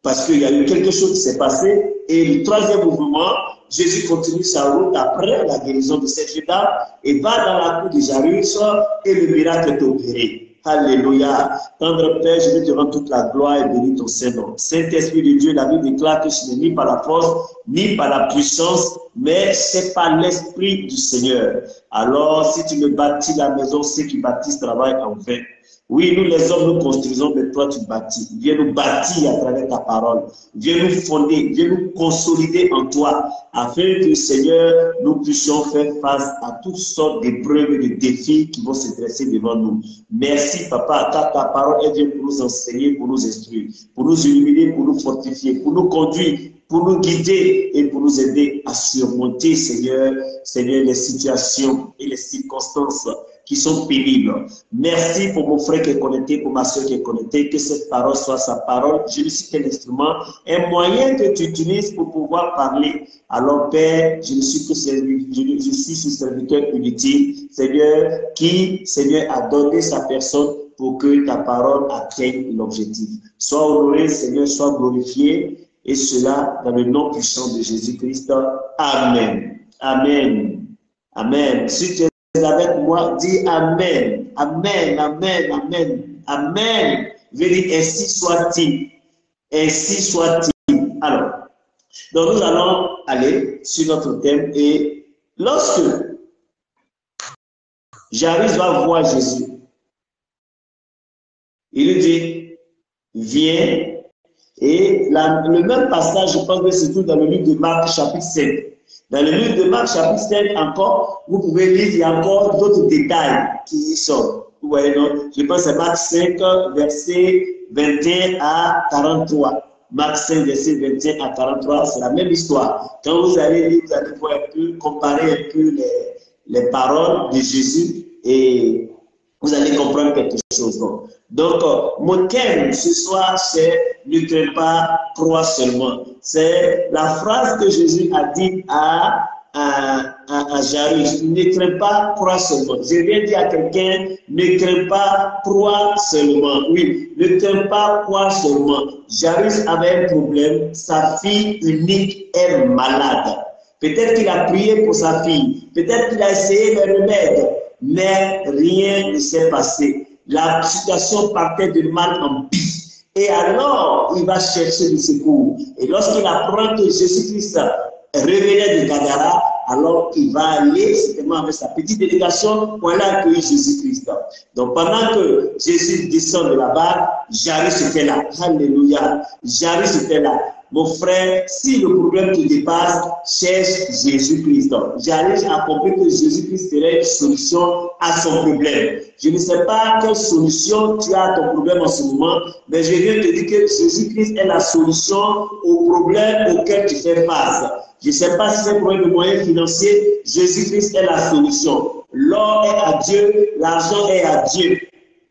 parce qu'il y a eu quelque chose qui s'est passé. Et le 3e mouvement, Jésus continue sa route après la guérison de cette jeune dame et va dans la cour de Jairus et le miracle est opéré. Alléluia. Tendre Père, je vais te rendre toute la gloire et bénir ton Saint-Nom. Saint-Esprit de Dieu, la Bible déclare que ce n'est ni par la force, ni par la puissance, mais c'est par l'Esprit du Seigneur. Alors, si tu me bâtis la maison, ceux qui bâtissent travaillent en vain. Oui, nous les hommes, nous construisons, mais toi, tu bâtis. Viens nous bâtir à travers ta parole. Viens nous fonder, viens nous consolider en toi, afin que, Seigneur, nous puissions faire face à toutes sortes d'épreuves et de défis qui vont se dresser devant nous. Merci, Papa, car ta parole est bien pour nous enseigner, pour nous instruire, pour nous illuminer, pour nous fortifier, pour nous conduire, pour nous guider et pour nous aider à surmonter, Seigneur, les situations et les circonstances qui sont pénibles. Merci pour mon frère qui est connecté, pour ma soeur qui est connectée, que cette parole soit sa parole. Je ne suis qu'un instrument, un moyen que tu utilises pour pouvoir parler. Alors Père, je ne suis que je suis ce serviteur inutile, Seigneur, qui, Seigneur, a donné sa personne pour que ta parole atteigne l'objectif. Sois honoré, Seigneur, sois glorifié, et cela dans le nom puissant de Jésus-Christ. Amen. Amen. Amen. Si tu es avec moi, dis Amen. Amen. Amen. Amen. Amen. Je dis ainsi soit-il. Ainsi soit-il. Alors, donc nous allons aller sur notre thème et lorsque Jairus va voir Jésus, il lui dit, viens. Et le même passage, je pense que c'est tout dans le livre de Marc, chapitre 5. Dans le livre de Marc, chapitre 5, encore, vous pouvez lire, il y a encore d'autres détails qui y sont. Vous voyez, non? Je pense que c'est Marc 5, verset 21 à 43. Marc 5, verset 21 à 43, c'est la même histoire. Quand vous allez lire, vous allez voir un peu, comparer un peu les paroles de Jésus et vous allez comprendre quelque chose. Donc, mon thème ce soir, c'est « Ne crains pas, crois seulement ». C'est la phrase que Jésus a dit à Jairus. « Ne crains pas, crois seulement ». Je viens dire à quelqu'un « Ne crains pas, crois seulement ». Oui, ne crains pas, crois seulement. Jairus avait un problème. Sa fille unique est malade. Peut-être qu'il a prié pour sa fille. Peut-être qu'il a essayé les remèdes. Mais rien ne s'est passé. La situation partait de mal en pis. Et alors, il va chercher le secours. Et lorsqu'il apprend que Jésus-Christ revenait de Gadara, alors il va aller certainement avec sa petite délégation pour aller accueillir Jésus-Christ. Donc pendant que Jésus descend de là-bas, Jairus était là. Alléluia. Jairus était là. Mon frère, si le problème te dépasse, cherche Jésus-Christ. Jairus a compris que Jésus-Christ serait une solution à son problème. Je ne sais pas quelle solution tu as à ton problème en ce moment, mais je viens te dire que Jésus-Christ est la solution au problème auquel tu fais face. Je ne sais pas si c'est un problème de moyens financiers, Jésus-Christ est la solution. L'or est à Dieu, l'argent est à Dieu.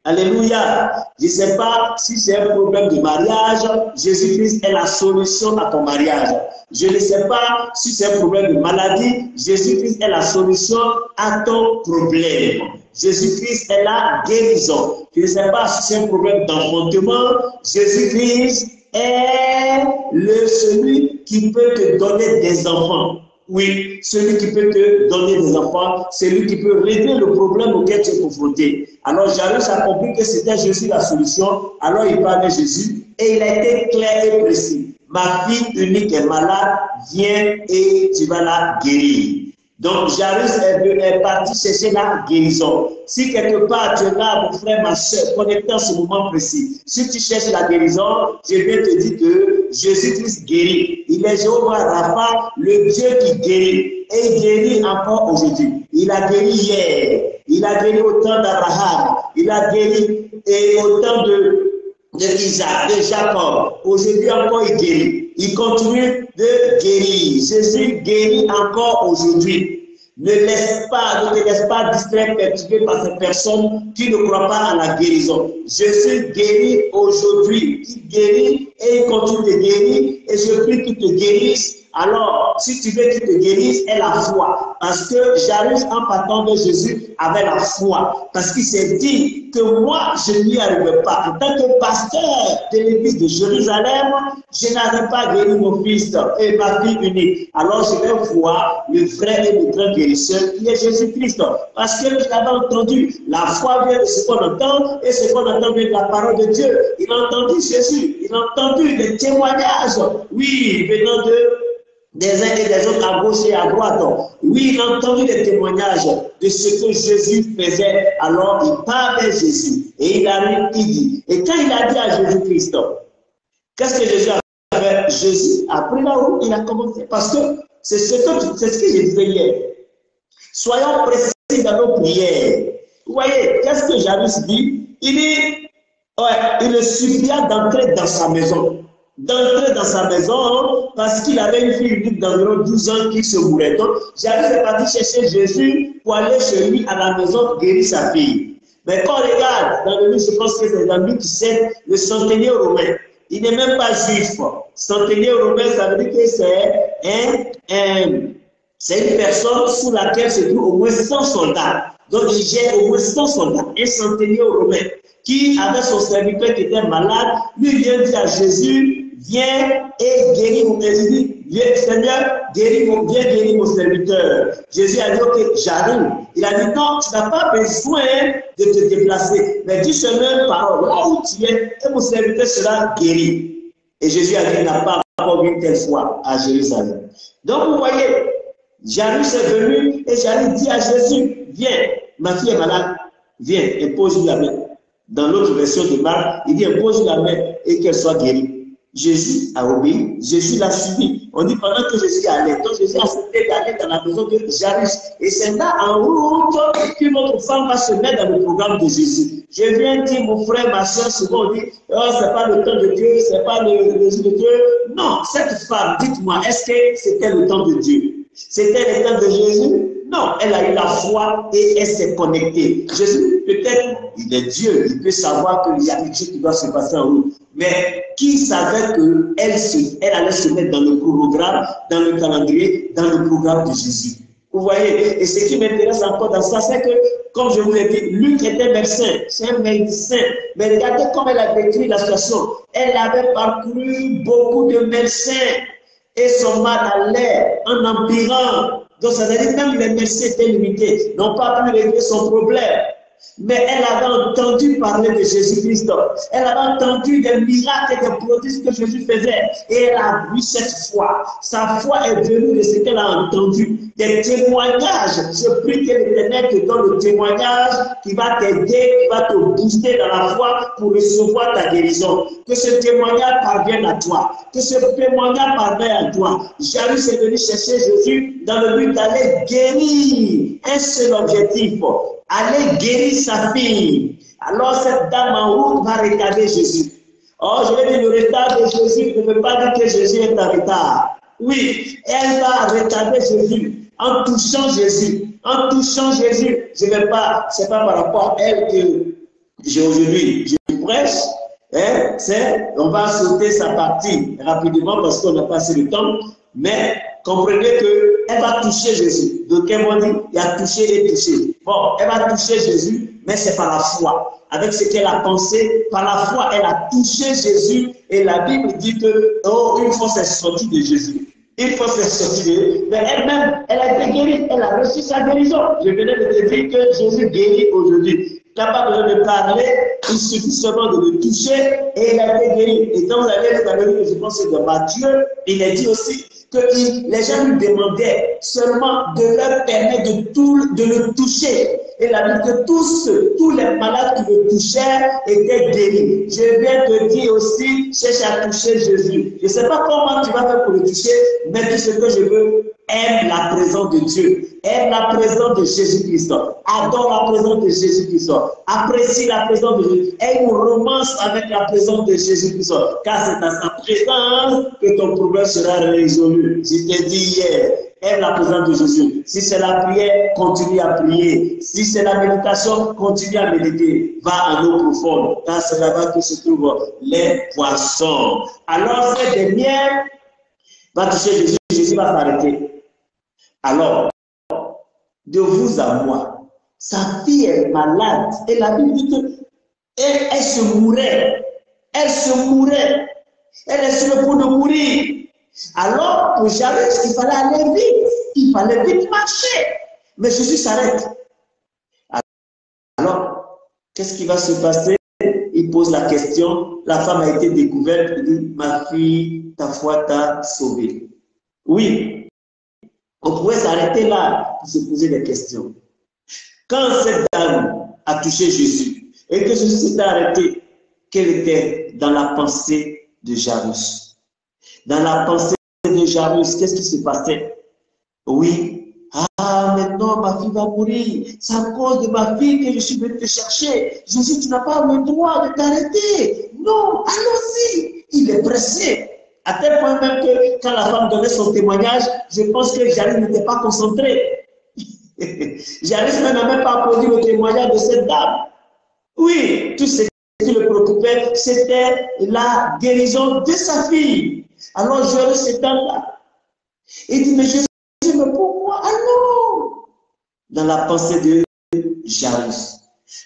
Alléluia. Je ne sais pas si c'est un problème de mariage, Jésus-Christ est la solution à ton mariage. Je ne sais pas si c'est un problème de maladie, Jésus-Christ est la solution à ton problème. Jésus-Christ est la guérison. Je ne sais pas si c'est un problème d'enfantement, Jésus-Christ est celui qui peut te donner des enfants. Oui, celui qui peut te donner des enfants, c'est lui qui peut régler le problème auquel tu es confronté. Alors Jairus a compris que c'était Jésus la solution, alors il va vers Jésus et il a été clair et précis. ma fille unique est malade, viens et tu vas la guérir. Donc, Jairus est parti chercher la guérison. Si quelque part tu es là, mon frère, ma soeur, connecté en ce moment précis, si tu cherches la guérison, je viens te dire que Jésus-Christ guérit. Il est Jéhovah Rapha, le Dieu qui guérit. Et il guérit encore aujourd'hui. Il a guéri hier. Il a guéri au temps d'Abraham. Il a guéri au temps d'Isaac, de Jacob. Aujourd'hui encore, il guérit. Il continue de guérir. Jésus guérit encore aujourd'hui. Ne te laisse pas distraire, perturbé par ces personnes qui ne croient pas à la guérison. Jésus guérit aujourd'hui. Il guérit et il continue de guérir. Et je prie qu'il te guérisse. Alors, si tu veux qu'il te guérisse, aie la foi. Parce que Jairus, en partant de Jésus, avait la foi. Parce qu'il s'est dit que moi, je n'y arriverai pas. En tant que pasteur de l'église de Jérusalem, je n'arrive pas à guérir mon fils et ma fille unique. Alors, je vais voir le vrai et le grand guérisseur qui est Jésus-Christ. Parce que j'avais entendu, la foi vient de ce qu'on entend et ce qu'on entend vient de la parole de Dieu. Il a entendu Jésus, il a entendu les témoignages, oui, venant des uns et des autres à gauche et à droite. Oui, il a entendu les témoignages de ce que Jésus faisait. Alors, il parle de Jésus. Et il arrive, il dit. Et quand il a dit à Jésus-Christ, qu'est-ce que Jésus a fait? Jésus a pris la route, il a commencé. Parce que c'est ce que je disais hier. Soyons précis dans nos prières. Vous voyez, qu'est-ce que Jairus dit? Il dit, il le supplia d'entrer dans sa maison. D'entrer dans sa maison parce qu'il avait une fille unique d'environ 12 ans qui se mourait. Donc, Jairus est parti chercher Jésus pour aller chez lui à la maison guérir sa fille. Mais quand on regarde dans le livre, je pense que c'est dans Luc 7, le centenier romain. Il n'est même pas juif. Centenier romain, ça veut dire que c'est une personne sous laquelle se trouvent au moins 100 soldats. Donc, il gère au moins 100 soldats. Un centenier romain qui avait son serviteur qui était malade, lui vient dire à Jésus, viens et guéris mon serviteur. Viens, Seigneur, viens guérir mon serviteur. Jésus a dit, ok, j'arrive. Il a dit, non, tu n'as pas besoin de te déplacer. Mais dis seulement une parole, là où tu es, et mon serviteur sera guéri. Et Jésus a dit, il n'a pas encore vu telle fois à Jérusalem. Donc, vous voyez, Jairus est venu et Jairus dit à Jésus, viens, ma fille est malade, viens et pose-lui la main. Dans l'autre version de Marc, il dit, pose-lui la main et qu'elle soit guérie. Jésus a obéi, Jésus l'a suivi. On dit pendant que Jésus allait, donc Jésus a accepté d'aller dans la maison de Jairus. Et c'est là en route que notre femme va se mettre dans le programme de Jésus. Je viens dire, mon frère, ma soeur, souvent on dit, oh, c'est pas le temps de Dieu, c'est pas le jour de Dieu. Non, cette femme, dites-moi, est-ce que c'était le temps de Dieu? C'était le temps de Jésus? Non, elle a eu la foi et elle s'est connectée. Jésus, peut-être, il est Dieu, il peut savoir qu'il y a quelque chose qui doit se passer en route. Mais qui savait qu'elle allait se mettre dans le programme, dans le calendrier, dans le programme de Jésus? Vous voyez? Et ce qui m'intéresse encore dans ça, c'est que, comme je vous l'ai dit, Luc était médecin, c'est un médecin. Mais regardez comment elle a décrit la situation. Elle avait parcouru beaucoup de médecins et son mal allait en empirant. Donc, ça veut dire que même les médecins étaient limités, n'ont pas pu régler son problème. Mais elle avait entendu parler de Jésus-Christ. Elle avait entendu des miracles et des prodiges que Jésus faisait. Et elle a vu cette foi. Sa foi est venue de ce qu'elle a entendu. Des témoignages. Je prie que l'Éternel te donne le témoignage qui va t'aider, qui va te booster dans la foi pour recevoir ta guérison. Que ce témoignage parvienne à toi. Que ce témoignage parvienne à toi. Jairus est venu chercher Jésus dans le but d'aller guérir. Un seul objectif. Aller guérir sa fille. Alors cette dame en route va retarder Jésus. Oh, je vais dire le retard de Jésus ne veut pas dire que Jésus est en retard. Oui, elle va retarder Jésus en touchant Jésus. En touchant Jésus, je ne vais pas, c'est pas par rapport à elle que aujourd'hui je prêche. Hein, on va sauter sa partie rapidement parce qu'on n'a pas assez de temps. Mais comprenez qu'elle va toucher Jésus. Donc, elle va dire, il a touché et touché. Bon, elle va toucher Jésus, mais c'est par la foi. Avec ce qu'elle a pensé, par la foi, elle a touché Jésus. Et la Bible dit que, oh, une fois c'est sorti de Jésus. Une fois c'est sorti de Jésus. Mais elle-même, elle a été guérie. Elle a reçu sa guérison. Je venais de te dire que Jésus guérit aujourd'hui. capable de parler, il suffit seulement de le toucher et il a été guéri. Et quand vous allez lire, je pense que c'est de Matthieu, il est dit aussi que les gens lui demandaient seulement de leur permettre de le toucher. Et la Bible que tous les malades qui le touchaient étaient guéris. Je viens te dire aussi, cherche à toucher Jésus. Je ne sais pas comment tu vas faire pour le toucher, mais tout ce que je veux, aime la présence de Dieu. Aime la présence de Jésus-Christ. Adore la présence de Jésus-Christ. Apprécie la présence de Jésus. Aie une romance avec la présence de Jésus-Christ. Car c'est à sa présence que ton problème sera résolu. Je t'ai dit hier, aime la présence de Jésus. Si c'est la prière, continue à prier. Si c'est la méditation, continue à méditer. Va en eau profonde. Car c'est là-bas que se trouvent les poissons. Alors, cette dernière va toucher Jésus. Jésus va s'arrêter. Alors, de vous à moi, sa fille est malade. Et la Bible dit qu'elle se mourait. Elle se mourait. Elle est sur le point de mourir. Alors, pour Jairus, il fallait aller vite. Il fallait vite marcher. Mais Jésus s'arrête. Alors, qu'est-ce qui va se passer? Il pose la question. La femme a été découverte. Il dit, ma fille, ta foi t'a sauvée. Oui. On pourrait s'arrêter là pour se poser des questions. Quand cette dame a touché Jésus et que Jésus s'est arrêté, quelle était dans la pensée de Jairus? Dans la pensée de Jairus, qu'est-ce qui se passait? Oui, maintenant ma fille va mourir. C'est à cause de ma fille que je suis venu te chercher. Jésus, tu n'as pas le droit de t'arrêter. Non, allons-y. Il est pressé. À tel point même que quand la femme donnait son témoignage, je pense que Jairus n'était pas concentré. Jairus n'a même pas applaudi le témoignage de cette dame. Oui, tout ce qui le préoccupait, c'était la guérison de sa fille. Alors Jairus était là. Il dit, mais Jésus, mais pourquoi? Ah non! Dans la pensée de Jairus.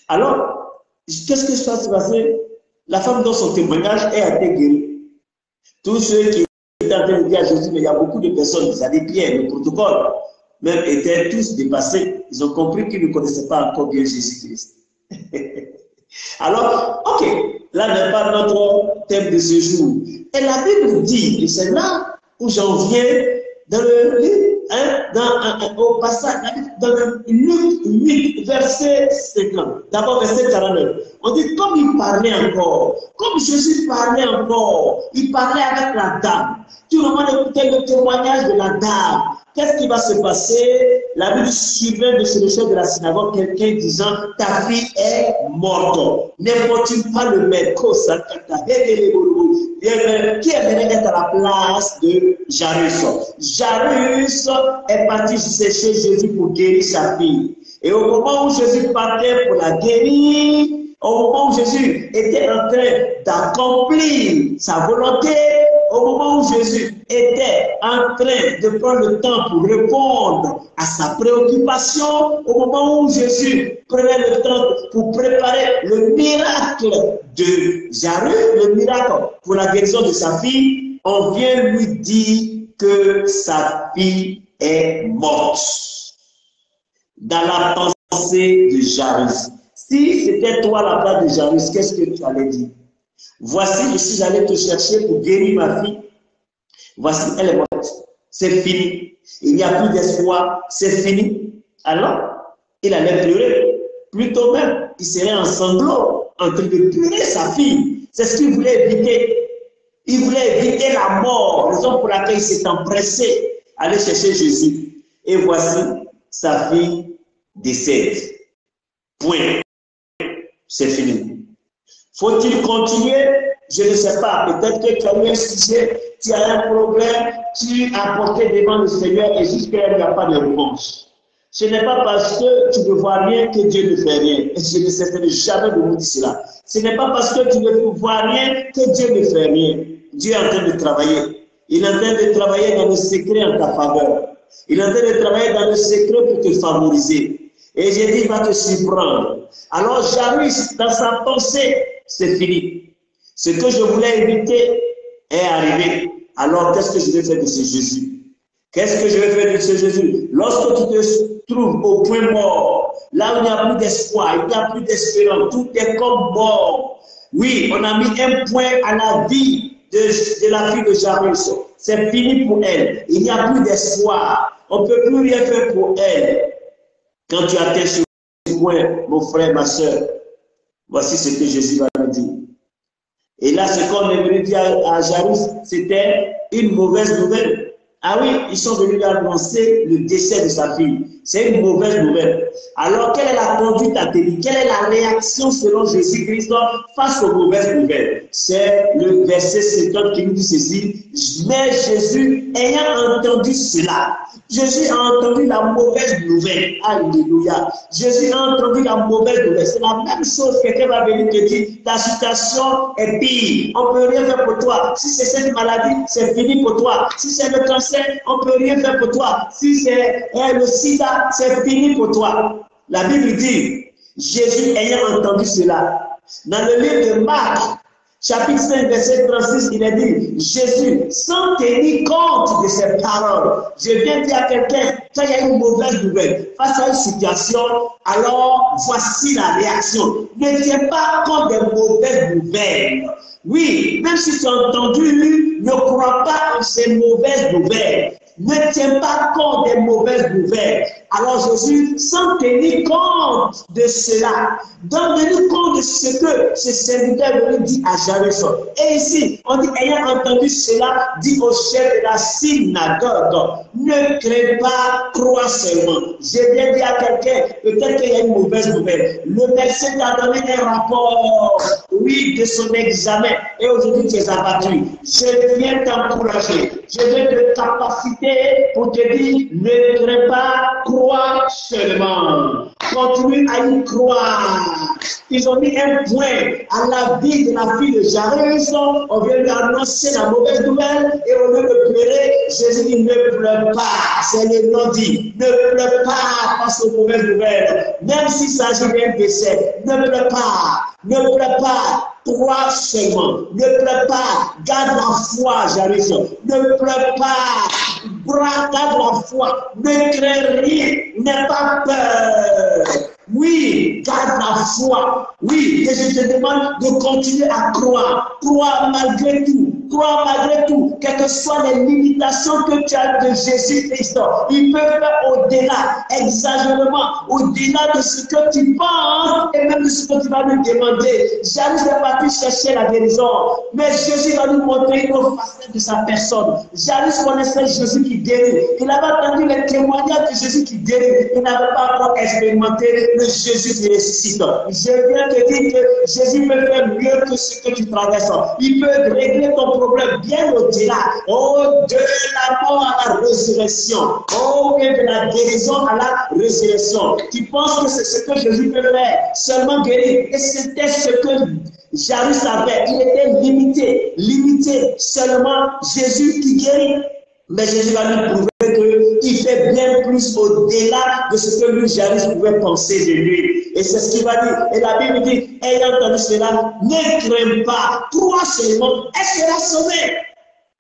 Alors, qu'est-ce que ça s'est passé? La femme dans son témoignage, elle a été guérie. Tous ceux qui étaient en train de dire à Jésus, mais il y a beaucoup de personnes, ils avaient bien le protocole, même étaient tous dépassés. Ils ont compris qu'ils ne connaissaient pas encore bien Jésus-Christ. Alors, ok, là n'est pas notre thème de ce jour. Et la Bible dit, et c'est là où j'en viens dans le livre, au passage, dans Luc 8, verset 50. D'abord, verset 49. On dit, comme il parlait encore, comme Jésus parlait encore, il parlait avec la dame. Tout le monde écoutait le témoignage de la dame. Qu'est-ce qui va se passer? La Bible survient de chez le chef de la synagogue, quelqu'un disant, ta fille est morte. N'importe pas le mettre. Qui aimerait être à la place de Jairus? Jairus est parti chercher Jésus pour guérir sa fille. Et au moment où Jésus partait pour la guérir, au moment où Jésus était en train d'accomplir sa volonté, au moment où Jésus était en train de prendre le temps pour répondre à sa préoccupation, au moment où Jésus prenait le temps pour préparer le miracle de Jairus, le miracle pour la guérison de sa fille, on vient lui dire que sa fille est morte. Dans la pensée de Jairus. Si c'était toi à la place de Jairus, qu'est-ce que tu allais dire? Voici, je suis allé te chercher pour guérir ma fille. Voici, elle est morte. C'est fini. Il n'y a plus d'espoir. C'est fini. Alors, il allait pleurer. Plutôt même, il serait en sanglots, en train de pleurer sa fille. C'est ce qu'il voulait éviter. Il voulait éviter la mort, raison pour laquelle il s'est empressé à aller chercher Jésus. Et voici, sa fille décède. Point. C'est fini. Faut-il continuer? Je ne sais pas. Peut-être que tu as eu un sujet, tu as un problème, tu as apporté devant le Seigneur et jusqu'à il n'y a pas de réponse. Ce n'est pas parce que tu ne vois rien que Dieu ne fait rien. Et je ne cesserai jamais de vous dire cela. Ce n'est pas parce que tu ne vois rien que Dieu ne fait rien. Dieu est en train de travailler. Il est en train de travailler dans le secret en ta faveur. Il est en train de travailler dans le secret pour te favoriser. Et j'ai dit, il va te surprendre. Alors, Jairus, dans sa pensée, c'est fini. Ce que je voulais éviter est arrivé. Alors, qu'est-ce que je vais faire de ce Jésus? Qu'est-ce que je vais faire de ce Jésus? Lorsque tu te trouves au point mort, là où il n'y a plus d'espoir, il n'y a plus d'espérance, tout est comme mort. Oui, on a mis un point à la vie de la fille de Jairus. C'est fini pour elle. Il n'y a plus d'espoir. On ne peut plus rien faire pour elle. Quand tu atteins ce point, mon frère, ma soeur, voici ce que Jésus va nous dire. Et là, ce qu'on est venu dire à Jairus, c'était une mauvaise nouvelle. Ah oui, ils sont venus lui annoncer le décès de sa fille. C'est une mauvaise nouvelle. Alors, quelle est la conduite à tenir? Quelle est la réaction selon Jésus-Christ face aux mauvaises nouvelles? C'est le verset 50 qui nous dit ceci. Mais Jésus, ayant entendu cela, Jésus a entendu la mauvaise nouvelle. Alléluia. Jésus a entendu la mauvaise nouvelle. C'est la même chose. Quelqu'un va venir te dire, ta situation est pire. On ne peut rien faire pour toi. Si c'est cette maladie, c'est fini pour toi. Si c'est le cancer, on ne peut rien faire pour toi. Si c'est le sida, c'est fini pour toi. La Bible dit, Jésus ayant entendu cela, dans le livre de Marc, chapitre 5, verset 36, il est dit, Jésus, sans tenir compte de ses paroles, je viens dire à quelqu'un, quand il y a une mauvaise nouvelle, face à une situation, alors voici la réaction. Ne tiens pas compte des mauvaises nouvelles. Oui, même si tu as entendu, ne crois pas en ces mauvaises nouvelles. Ne tiens pas compte des mauvaises nouvelles. Alors Jésus, sans tenir compte de cela, donne compte de ce que ce serviteur lui dit à Jairus. Et ici, on dit, ayant entendu cela, dit au chef de la synagogue, ne crains pas, crois seulement. Je viens dire à quelqu'un, peut-être qu'il y a une mauvaise nouvelle. Le médecin t'a donné un rapport, oui, de son examen, et aujourd'hui tu es abattu. Je viens t'encourager, je viens te capaciter pour te dire, ne crains pas, crois seulement. Continue à y croire. Ils ont mis un point à la vie de la fille de Jairus. On vient lui annoncer la mauvaise nouvelle et au lieu de pleurer, Jésus dit ne pleure pas. C'est le nom dit. Ne pleure pas face aux mauvaises nouvelles. Même s'il s'agit d'un décès, ne pleure pas. Ne pleure pas. Crois seulement. Ne pleure pas. Garde la foi, Jairus. Ne pleure pas. Garde la foi. Ne crains rien. N'aie pas peur. Oui, garde la foi. Oui, et je te demande de continuer à croire. Crois malgré tout. Crois malgré tout, quelles que soient les limitations que tu as de Jésus-Christ. Il peut faire au-delà, exagérément, au-delà de ce que tu penses et même de ce que tu vas lui demander. Jairus est parti chercher la guérison, mais Jésus va lui montrer une autre facette de sa personne. Jairus connaissait Jésus qui guérit. Il avait entendu les témoignages de Jésus qui guérit. Il n'avait pas encore expérimenté le Jésus qui ressuscite. Je viens te dire que Jésus peut faire mieux que ce que tu traverses. Il peut régler ton problème bien au-delà. Oh, de la mort à la résurrection. Oh, et de la guérison à la résurrection. Tu penses que c'est ce que Jésus peut faire, seulement guérir. Et c'était ce que Jairus avait. Il était limité. Seulement Jésus qui guérit. Mais Jésus va lui prouver qu'il fait bien plus au-delà de ce que lui, Jairus, pouvait penser de lui. Et c'est ce qu'il va dire. Et la Bible dit, ayant entendu cela, ne crains pas, crois seulement, et sera sauvé.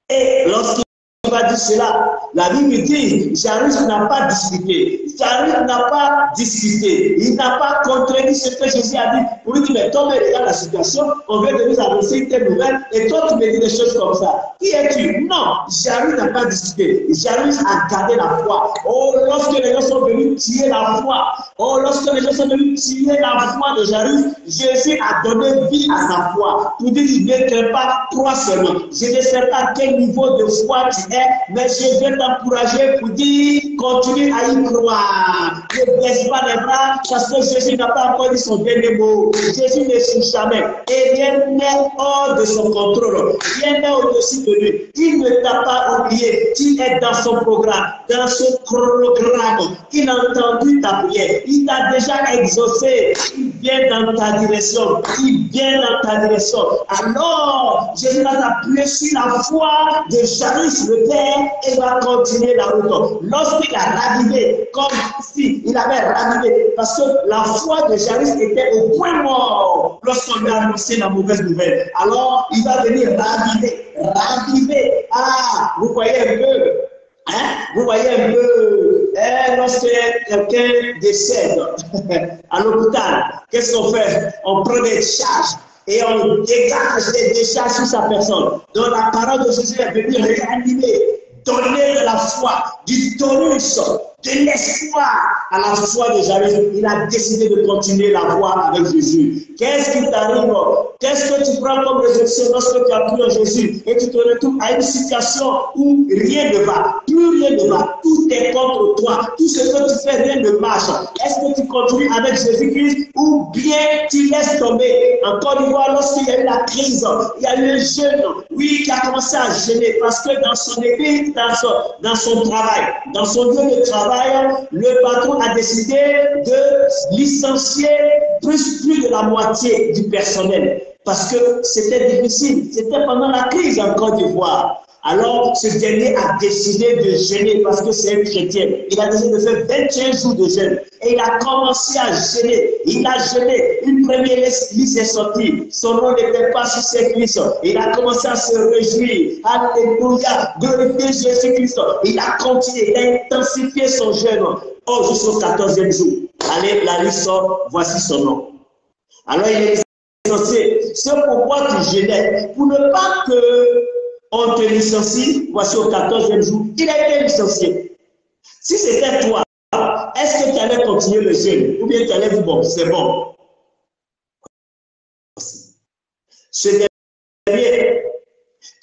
Et lorsqu'il va dire cela, la Bible dit, Jairus n'a pas discuté. Jairus n'a pas discuté. Il n'a pas contredit ce que Jésus a dit. Pour lui dire, mais toi, mais regarde la situation, on vient de nous annoncer une telle nouvelle, et toi, tu me dis des choses comme ça. Qui es-tu? Non, Jairus n'a pas discuté. Jairus a gardé la foi. Oh, lorsque les gens sont venus tuer la foi, lorsque les gens sont venus tuer la foi de Jairus, Jésus a donné vie à sa foi. Pour dire, ne crains pas, crois seulement. Je ne sais pas quel niveau de foi tu es, mais je viens t'encourager pour dire, continue à y croire. Ne baisse pas les bras, parce que Jésus n'a pas encore dit son dernier mot. Jésus ne suit jamais. Et rien n'est hors de son contrôle. Rien n'est au-dessus de lui. Il ne t'a pas oublié. Tu es dans son programme, dans son programme. Il a entendu ta prière. Il t'a déjà exaucé. Il vient dans ta direction. Il vient dans ta direction. Alors, Jésus va appuyer sur la foi de Jairus le Père et va continuer la route. Lorsqu'il a ravivé, comme si il avait ravivé, parce que la foi de Jairus était au point mort lorsqu'on lui a annoncé la mauvaise nouvelle. Alors, il va venir raviver. Ah, vous voyez un peu. Vous voyez un peu, lorsque quelqu'un décède à l'hôpital, qu'est-ce qu'on fait? On prend des charges et on dégage des décharges sur sa personne. Donc la parole de Jésus est venue réanimer, donner de la foi, du tonus, de l'espoir à la foi de Jairus. Il a décidé de continuer la voie avec Jésus. Qu'est-ce qui t'arrive? Qu'est-ce que tu prends comme résolution lorsque tu as cru en Jésus et tu te retrouves à une situation où rien ne va, plus rien ne va, tout est contre toi, tout ce que tu fais, rien ne marche. Est-ce que tu continues avec Jésus-Christ ou bien tu laisses tomber? En Côte d'Ivoire, lorsqu'il y a eu la crise, il y a eu un jeune, oui, qui a commencé à gêner parce que dans son église, dans son travail, dans son lieu de travail, le patron a décidé de licencier plus de la moitié du personnel parce que c'était difficile. C'était pendant la crise en Côte d'Ivoire. Alors, ce dernier a décidé de jeûner parce que c'est un chrétien. Il a décidé de faire 21 jours de jeûne. Et il a commencé à jeûner. Il a jeûné. Une première liste est sortie. Son nom n'était pas sur cette liste. Il a commencé à se réjouir. Alléluia. Glorifier Jésus-Christ. Il a continué. Il a intensifié son jeûne. Oh, jusqu'au 14e jour. Allez, la liste sort. Voici son nom. Alors, il est licencié. C'est pourquoi tu jeûnais. Pour ne pas que on te licencie, voici au 14e jour, il a été licencié. Si c'était toi, est-ce que tu allais continuer le jeûne? Ou bien tu allais dire, bon, c'est bon. Ce dernier,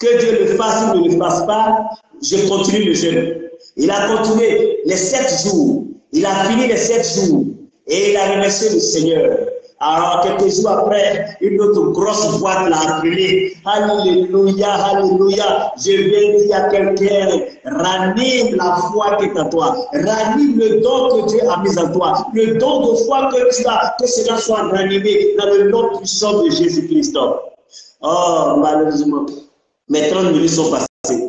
que Dieu le fasse ou ne le fasse pas, je continue le jeûne. Il a continué les 7 jours. Il a fini les 7 jours. Et il a remercié le Seigneur. Alors, quelques jours après, une autre grosse boîte l'a appelé. Alléluia, alléluia. Je vais dire à quelqu'un, ranime la foi qui est en toi. Ranime le don que Dieu a mis en toi. Le don de foi que tu as, que cela soit ranimé dans le nom puissant de Jésus-Christ. Oh, malheureusement, mes 30 minutes sont passées.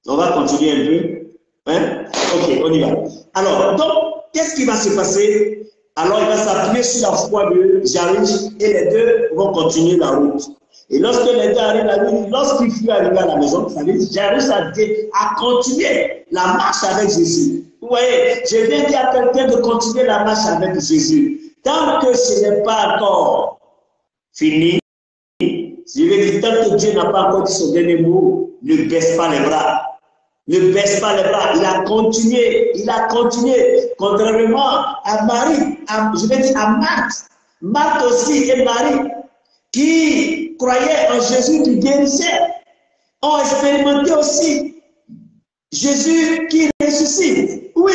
On va continuer un peu. Hein? Ok, on y va. Alors, donc, qu'est-ce qui va se passer? Alors, il va s'appuyer sur la foi de Jairus et les deux vont continuer la route. Et lorsque les deux arrivent à la nuit, lorsqu'il fut arrivé à la maison, Jairus a continué la marche avec Jésus. Vous voyez, je viens dire à quelqu'un de continuer la marche avec Jésus. Tant que ce n'est pas encore fini, je veux dire, tant que Dieu n'a pas encore dit son dernier mot, ne baisse pas les bras. Ne baisse pas les bras. Il a continué. Il a continué. Contrairement à Marie, je vais dire à Marthe. Marthe aussi et Marie, qui croyaient en Jésus qui guérissait, ont expérimenté aussi Jésus qui ressuscite. Oui.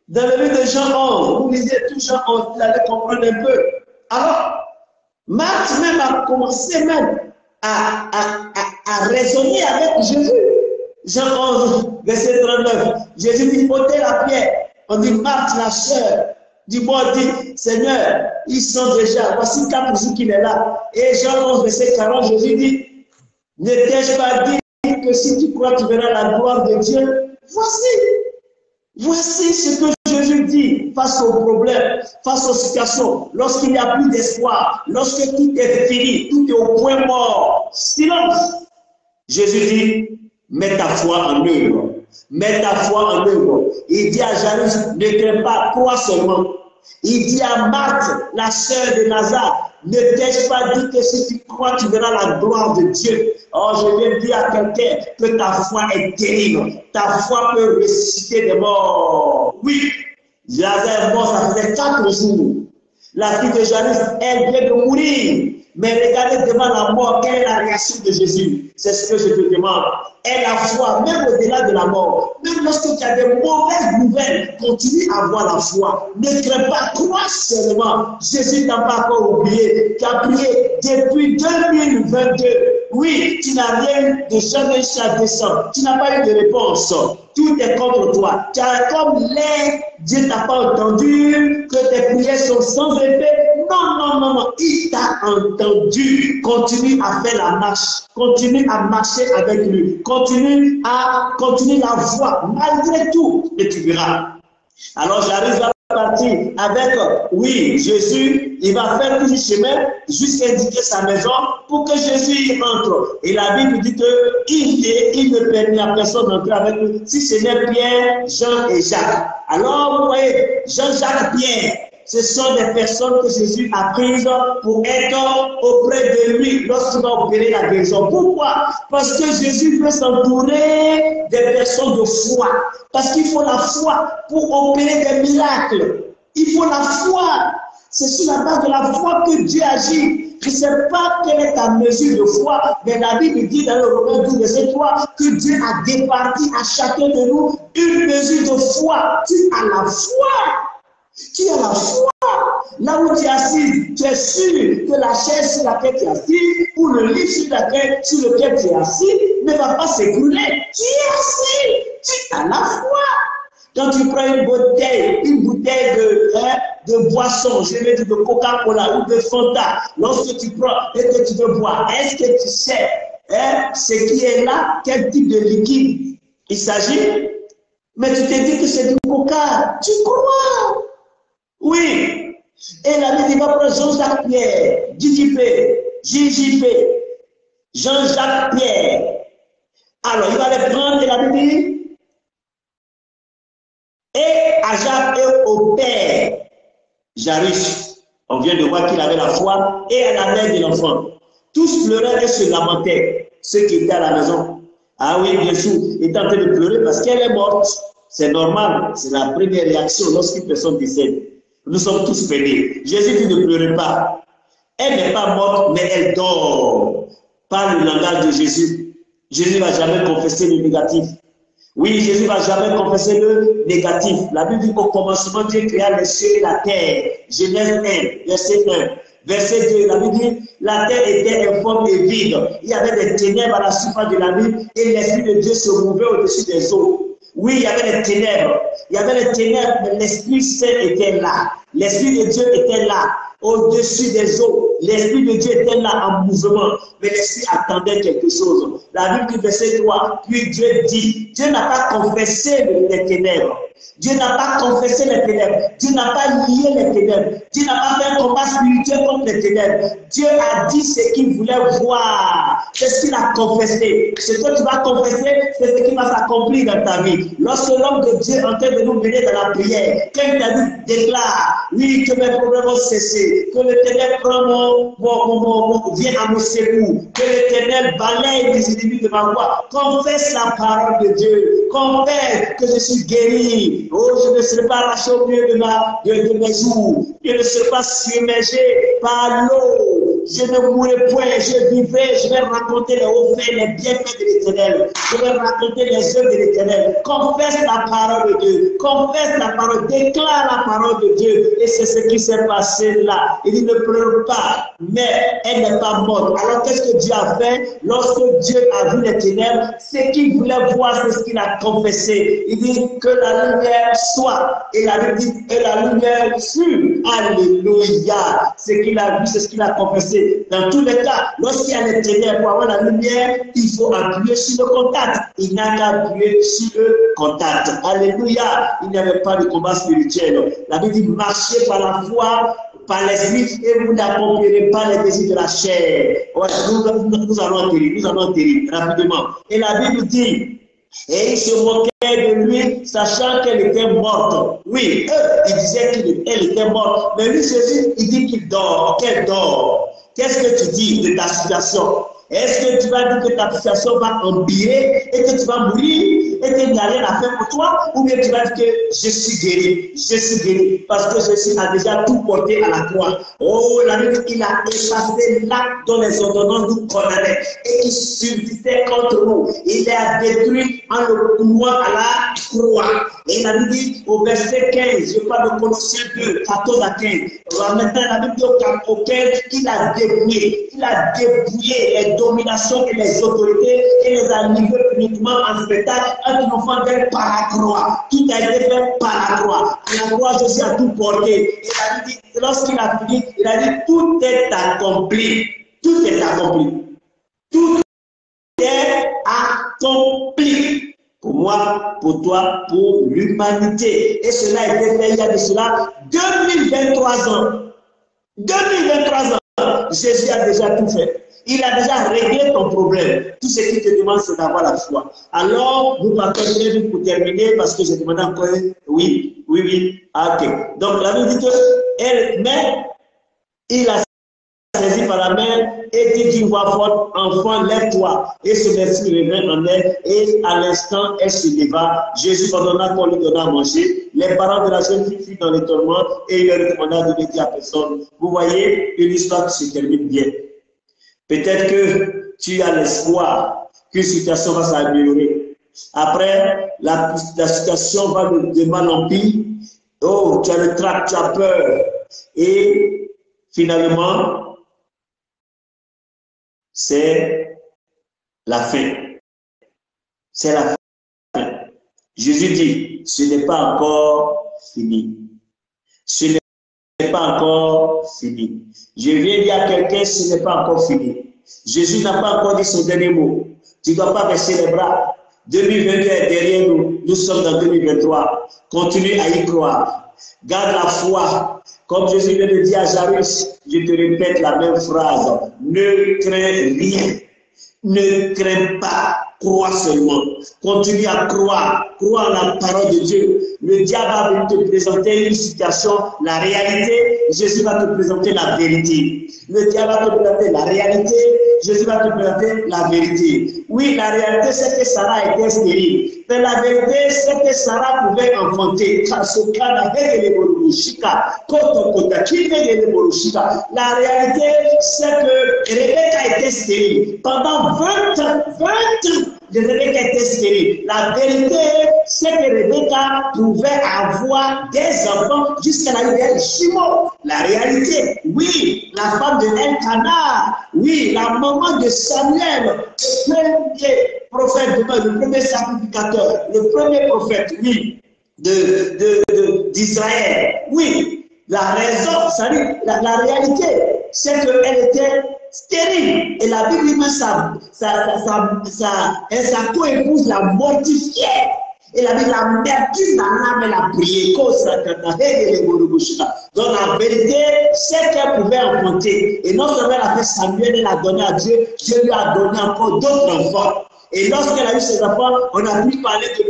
Dans le livre de Jean 11, vous lisez tout Jean 11, vous allez comprendre un peu. Alors, Marthe même a commencé même à raisonner avec Jésus. Jean 11, verset 39. Jésus dit, ôtez la pierre. On dit, Marthe, la sœur, dit, bon, dit, Seigneur, ils sont déjà, voici 4 jours qu'il est là. Et Jean 11, verset 40, Jésus dit, ne t'ai-je pas dit que si tu crois, tu verras la gloire de Dieu? Voici ce que Jésus dit face aux problèmes, face aux situations, lorsqu'il n'y a plus d'espoir, lorsque tout est fini, tout est au point mort. Silence. Jésus dit, mets ta foi en œuvre. Mets ta foi en œuvre. Il dit à Jairus, ne crains pas, crois seulement. Il dit à Marthe, la sœur de Lazare, ne t'ai-je pas dit que si tu crois, tu verras la gloire de Dieu? Oh, je viens dire à quelqu'un que ta foi est terrible. Ta foi peut ressusciter des morts. Oui, Lazare est mort, ça faisait 4 jours. La fille de Jairus, elle vient de mourir. Mais regardez devant la mort, quelle est la réaction de Jésus? C'est ce que je te demande. Et la foi, même au-delà de la mort, même lorsque tu as des mauvaises nouvelles, continue à avoir la foi. Ne crains pas, crois seulement. Jésus n'a pas encore oublié. Tu as prié depuis 2022. Oui, tu n'as rien eu de jamais jusqu'à décembre. Tu n'as pas eu de réponse. Tout est contre toi. Tu as comme l'air, Dieu t'a pas entendu, que tes prières sont sans effet. Non. Il t'a entendu. Continue à faire la marche. Continue à marcher avec lui. Continue la voie malgré tout. Et tu verras. Alors j'arrive à partir avec, oui, Jésus, il va faire tout le chemin jusqu'à indiquer sa maison pour que Jésus y entre. Et la Bible dit qu'il ne permet à personne d'entrer avec lui si ce n'est Pierre, Jean et Jacques. Alors, vous voyez, Jean-Jacques, Pierre, ce sont des personnes que Jésus a prises pour être auprès de lui lorsqu'il va opérer la guérison. Pourquoi? Parce que Jésus veut s'entourer des personnes de foi. Parce qu'il faut la foi pour opérer des miracles. Il faut la foi. C'est sur la base de la foi que Dieu agit. Je ne sais pas quelle est ta mesure de foi, mais la Bible dit dans le Romains 12, verset 3, que Dieu a départi à chacun de nous une mesure de foi. Tu as la foi. Tu as la foi. Là où tu es assis, tu es sûr que la chaise sur laquelle tu es assis ou le lit sur lequel tu es assis ne va pas s'écrouler. Tu es assis. Tu as la foi. Quand tu prends une bouteille de boisson, je vais dire de Coca-Cola ou de Fanta, lorsque tu prends et que tu veux boire, est-ce que tu sais ce qui est là, quel type de liquide il s'agit? Mais tu te dis que c'est du Coca. Tu crois? Oui. Et la Bible va prendre Jean-Jacques Pierre, JJP, Jean-Jacques Pierre. Alors, il va les prendre et la Bible dit, et à Jacques et au père Jairus, on vient de voir qu'il avait la foi, et à la mère de l'enfant. Tous pleuraient et se lamentaient, ceux qui étaient à la maison. Ah oui, bien sûr, il est en train de pleurer parce qu'elle est morte. C'est normal, c'est la première réaction lorsqu'une personne décède. Nous sommes tous peinés. Jésus dit ne pleurez pas. Elle n'est pas morte, mais elle dort. Par le langage de Jésus. Jésus ne va jamais confesser le négatif. Oui, Jésus ne va jamais confesser le négatif. La Bible dit qu'au commencement, Dieu créa les cieux et la terre. Genèse 1, verset 1. Verset 2, la Bible dit, la terre était informe et vide. Il y avait des ténèbres à la surface de la nuit et l'Esprit de Dieu se mouvait au-dessus des eaux. Oui, il y avait des ténèbres. Il y avait des ténèbres, mais l'Esprit Saint était là. L'Esprit de Dieu était là, au-dessus des eaux. L'Esprit de Dieu était là en mouvement, mais l'Esprit attendait quelque chose. La Bible dit, verset 3, puis Dieu dit, Dieu n'a pas confessé les ténèbres. Dieu n'a pas confessé les ténèbres. Dieu n'a pas lié les ténèbres. Dieu n'a pas fait un combat spirituel contre les ténèbres. Dieu a dit ce qu'il voulait voir. C'est ce qu'il a confessé. Ce que tu vas confesser, c'est ce qui va s'accomplir dans ta vie. Lorsque l'homme de Dieu est en train de nous mener dans la prière, quand il t'a dit, déclare, oui, que mes problèmes vont cesser, que le ténèbre vient à mon secours, que l'éternel balaye les ennemis de ma voix. Confesse la parole de Dieu. Confesse que je suis guéri. Oh, je ne serai pas arraché au milieu de mes jours. Je ne serai pas submergé par l'eau. Je ne mourrai point, je vivrai. Je vais raconter les hauts faits, les bienfaits de l'Éternel. Je vais raconter les œuvres de l'Éternel. Confesse la parole de Dieu. Confesse la parole. Déclare la parole de Dieu. Et c'est ce qui s'est passé là. Il dit ne pleure pas, mais elle n'est pas morte. Alors qu'est-ce que Dieu a fait? Lorsque Dieu a vu les ténèbres, ce qu'il voulait voir, c'est ce qu'il a confessé. Il dit que la lumière soit. Et la Bible dit que la lumière fut. Alléluia. Ce qu'il a vu, c'est ce qu'il a confessé. Dans tous les cas, lorsqu'il y a les ténèbres pour avoir la lumière, il faut appuyer sur le contact. Il n'a qu'à appuyer sur le contact. Alléluia. Il n'y avait pas de combat spirituel. La Bible dit marchez par la foi, par l'esprit, et vous n'accomplirez pas les désirs de la chair. Ouais, nous allons atterrir rapidement. Et la Bible dit, et il se moquait de lui, sachant qu'elle était morte. Oui, il disait qu'elle était morte. Mais lui, Jésus, il dit qu'il dort, qu'elle dort. Qu'est-ce que tu dis de ta situation? Est-ce que tu vas dire que ta situation va empirer et que tu vas mourir et qu'il n'y a rien à faire pour toi? Ou bien tu vas dire que je suis guéri parce que Jésus a déjà tout porté à la croix. Oh, la Bible, il a effacé l'acte dont les ordonnances nous condamnaient et qui subsistait contre nous. Il a détruit en le clouant à la croix. Et il a dit au verset 15, je parle de Colossiens 2, 14 à 15. Maintenant, la Bible dit au 15, il a dépouillé les dominations et les autorités et les a livrés uniquement en spectacle, en triomphant d'elle par la croix. Tout a été fait par la croix. À la croix, Jésus a tout porté. Et il a dit, lorsqu'il a fini, il a dit, tout est accompli. Tout est accompli. Tout est accompli. Pour moi, pour toi, pour l'humanité. Et cela a été fait il y a de cela 2023 ans. 2023 ans, Jésus a déjà tout fait. Il a déjà réglé ton problème. Tout ce qu'il te demande, c'est d'avoir la foi. Alors, vous partez très vite pour terminer parce que j'ai demandé encore. Oui. Ah, ok. Donc, la Bible dit que mais il a saisi par la main et dit d'une voix forte, enfant, lève-toi. Et ce verset revint en elle, et à l'instant, elle se leva. Jésus ordonna qu'on lui donna à manger. Les parents de la jeune fille furent dans l'étonnement et il leur demanda de ne dire à personne. Vous voyez, une histoire qui se termine bien. Peut-être que tu as l'espoir qu'une situation va s'améliorer. Après, la situation va de mal en pire. Oh, tu as le trac, tu as peur. Et finalement, c'est la fin. C'est la fin. Jésus dit, ce n'est pas encore fini. Ce n'est pas encore fini. Je viens dire à quelqu'un, ce n'est pas encore fini. Jésus n'a pas encore dit son dernier mot. Tu ne dois pas baisser les bras. 2022 est derrière nous. Nous sommes dans 2023. Continue à y croire. Garde la foi. Comme Jésus vient de dire à Jairus, je te répète la même phrase. Ne crains rien. Ne crains pas. Crois seulement. Continue à croire. Crois en la parole de Dieu. Le diable va venir te présenter une situation, la réalité. Jésus va te présenter la vérité. Le diable va te présenter la réalité. Jésus va te présenter la vérité. Oui, la réalité, c'est que Sarah était stérile. Mais la vérité, c'est que Sarah pouvait enfanter. La réalité, c'est que Rebecca était stérile. Pendant 20 ans, Rebecca était stérile. La vérité, c'est que Rebecca pouvait avoir des enfants jusqu'à la vie des jumeaux. La réalité, oui, la femme de Elkanah, oui, la maman de Samuel, le premier prophète, le premier sacrificateur, le premier prophète, oui, d'Israël. Oui, la raison, la réalité, c'est qu'elle était stérile. Et la Bible dit sa co-épouse l'a mortifiée. Et la Bible l'amertume dans l'âme, elle a prié. Donc la vérité, c'est qu'elle pouvait enfanter. Et non seulement elle a fait Samuel, elle a donné à Dieu, Dieu lui a donné encore d'autres enfants. Et lorsqu'elle a eu ses enfants, on a pu parler de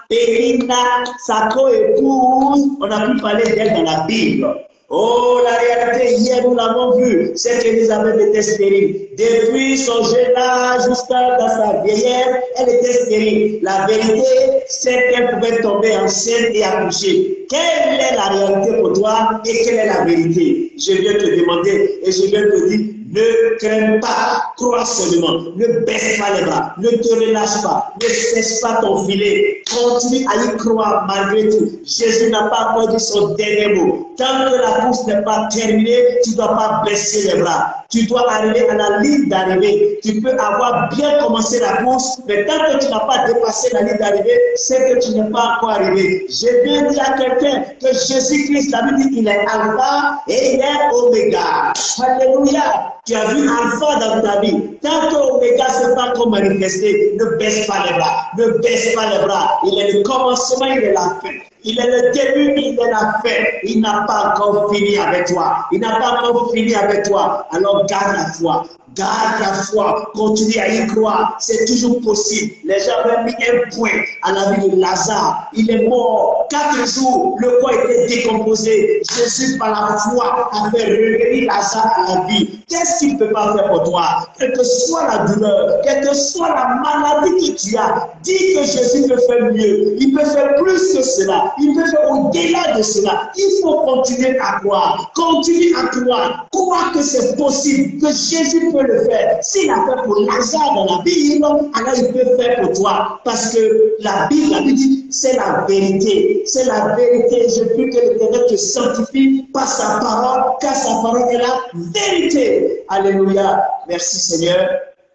Périna, sa co-épouse, on a pu parler d'elle dans la Bible. Oh, la réalité, hier nous l'avons vu, c'est qu'Élisabeth était stérile. Depuis son jeune âge jusqu'à dans sa vieillesse, elle était stérile. La vérité, c'est qu'elle pouvait tomber enceinte et accoucher. Quelle est la réalité pour toi et quelle est la vérité? Je viens te demander et je viens te dire, ne crains pas, crois seulement, ne baisse pas les bras, ne te relâche pas, ne cesse pas ton filet, continue à y croire malgré tout. Jésus n'a pas encore dit son dernier mot. Tant que la course n'est pas terminée, tu ne dois pas baisser les bras. Tu dois arriver à la ligne d'arrivée. Tu peux avoir bien commencé la course, mais tant que tu n'as pas dépassé la ligne d'arrivée, c'est que tu n'es pas encore arrivé. Je viens dire à quelqu'un que Jésus-Christ, la Bible dit qu'il est Alpha et il est Oméga. Alléluia. Tu as vu Alpha dans ta vie. Tant que Oméga ne s'est pas encore manifesté, ne baisse pas les bras. Ne baisse pas les bras. Il est le commencement, il est la fin. Il est le début, il est la fin. Il n'a pas encore fini avec toi. Il n'a pas encore fini avec toi. Alors garde la foi. Garde la foi. Continue à y croire. C'est toujours possible. Les gens ont mis un point à la vie de Lazare. Il est mort. 4 jours, le corps était décomposé. Jésus, par la foi, a fait revenir Lazare à la vie. Qu'est-ce qu'il ne peut pas faire pour toi? Quelle que soit la douleur, quelle que soit la maladie que tu as, dis que Jésus peut faire mieux. Il peut faire plus que cela. Il peut faire au-delà de cela. Il faut continuer à croire. Continue à croire. Crois que c'est possible, que Jésus peut le faire. S'il a fait pour Lazare dans la Bible, alors il peut faire pour toi. Parce que la Bible dit, c'est la vérité. C'est la vérité. Je prie que l'Éternel te sanctifie par sa parole, car sa parole est la vérité. Alléluia. Merci Seigneur.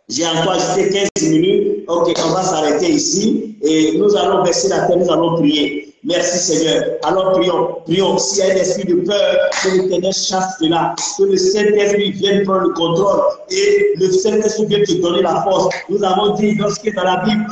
J'ai encore ajouté 15 minutes. Ok, on va s'arrêter ici. Et nous allons baisser la tête, nous allons prier. Merci Seigneur. Alors prions. S'il y a un esprit de peur, que l'Éternel chasse cela, que le Saint-Esprit vienne prendre le contrôle et le Saint-Esprit vienne te donner la force. Nous avons dit lorsque dans la Bible,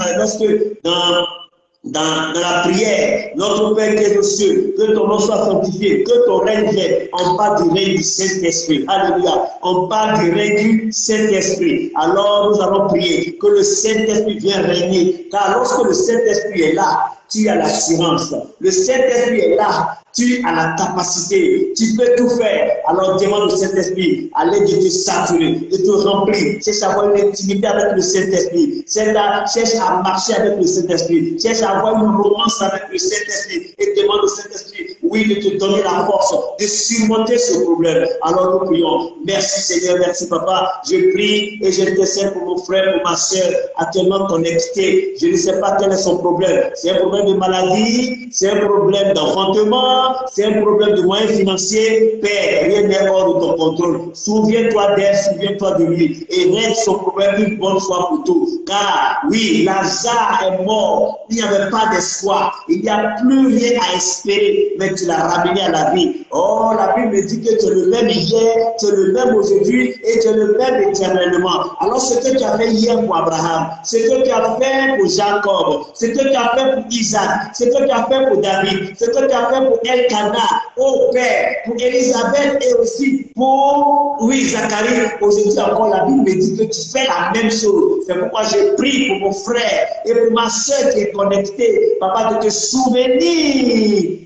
dans la prière, notre Père qui est aux cieux, que ton nom soit sanctifié, que ton règne vienne. On parle du règne du Saint-Esprit. Alléluia. On parle du règne du Saint-Esprit. Alors nous allons prier que le Saint-Esprit vienne régner. Car lorsque le Saint-Esprit est là, tu as l'assurance. Le Saint-Esprit est là. Tu as la capacité, tu peux tout faire. Alors demande au Saint-Esprit, à l'aide de te saturer, de te remplir. Cherche à avoir une intimité avec le Saint-Esprit. Cherche à marcher avec le Saint-Esprit. Cherche à avoir une romance avec le Saint-Esprit. Et demande au Saint-Esprit, oui, de te donner la force de surmonter ce problème. Alors nous prions. Merci Seigneur, merci Papa. Je prie et je intercède pour mon frère, pour ma soeur, actuellement connecté. Je ne sais pas quel est son problème. C'est un problème de maladie, c'est un problème d'enfantement. C'est un problème de moyens financiers. Père, rien n'est hors de ton contrôle. Souviens-toi d'elle, souviens-toi de lui. Et règle son problème une bonne fois pour tout. Car, oui, Lazare est mort. Il n'y avait pas d'espoir. Il n'y a plus rien à espérer. Mais tu l'as ramené à la vie. Oh, la Bible me dit que tu es le même hier, tu es le même aujourd'hui et tu es le même éternellement. Alors, ce que tu as fait hier pour Abraham, ce que tu as fait pour Jacob, ce que tu as fait pour Isaac, ce que tu as fait pour David, ce que tu as fait pour Elkanah, oh Père, pour Élisabeth et aussi pour, oui, Zacharie. Aujourd'hui encore, la Bible me dit que tu fais la même chose. C'est pourquoi je prie pour mon frère et pour ma soeur qui est connectée, Papa, de te souvenir.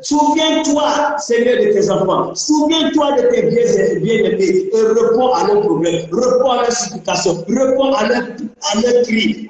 Souviens-toi, Seigneur, de tes enfants. Souviens-toi de tes bien-aimés et réponds à leurs problèmes, réponds à leurs supplications, réponds à leurs cris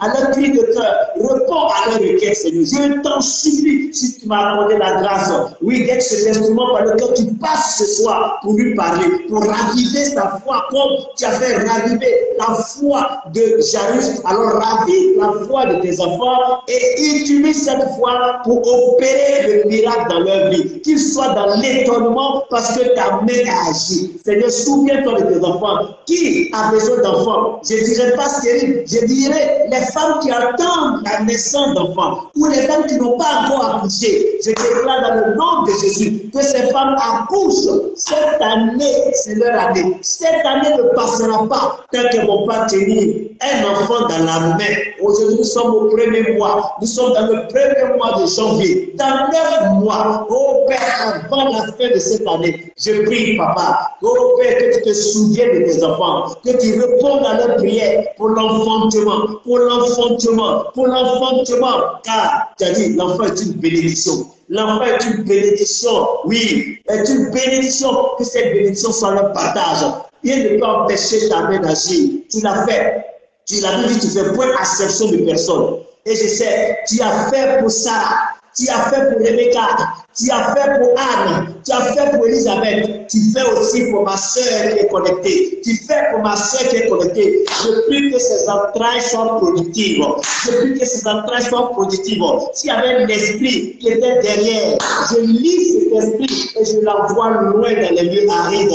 de cœur, réponds à leurs requêtes, Seigneur. Je t'en supplie, si tu m'as accordé la grâce, oui, d'être cet instrument par lequel tu passes ce soir pour lui parler, pour raviver sa foi, comme tu as fait raviver la foi de Jairus. Alors ravive la foi de tes enfants et utilise cette foi pour opérer le miracle dans leur vie, qu'ils soient dans l'étonnement parce que ta main a agi. Seigneur, souviens-toi de tes enfants. Qui a besoin d'enfants? Je ne dirais pas stérile, je dirais les femmes qui attendent la naissance d'enfants ou les femmes qui n'ont pas encore accouché. Je déclare dans le nom de Jésus que ces femmes accouchent. Cette année, c'est leur année. Cette année ne passera pas tant qu'elles ne vont pas tenir un enfant dans la main. Aujourd'hui, nous sommes au premier mois. Nous sommes dans le premier mois de janvier. Dans 9 mois, oh Père, avant la fin de cette année, je prie, Papa, oh Père, que tu te souviennes de tes enfants, que tu répondes à leurs prières pour l'enfantement, car tu as dit, l'enfant est une bénédiction. L'enfant est une bénédiction, oui, est une bénédiction, que cette bénédiction soit leur partage. Il ne peut pas empêcher ta main d'agir. Tu l'as fait. Tu l'as dit, tu fais point acception de personne. Et je sais, tu as fait pour Sarah, tu as fait pour Rebecca, tu as fait pour Anne, tu as fait pour Elisabeth, tu fais aussi pour ma soeur qui est connectée, tu fais pour ma soeur qui est connectée. Je prie que ses entrailles soient productives. Je prie que ses entrailles soient productives. S'il y avait un esprit qui était derrière, je lis cet esprit et je l'envoie loin dans les lieux arides.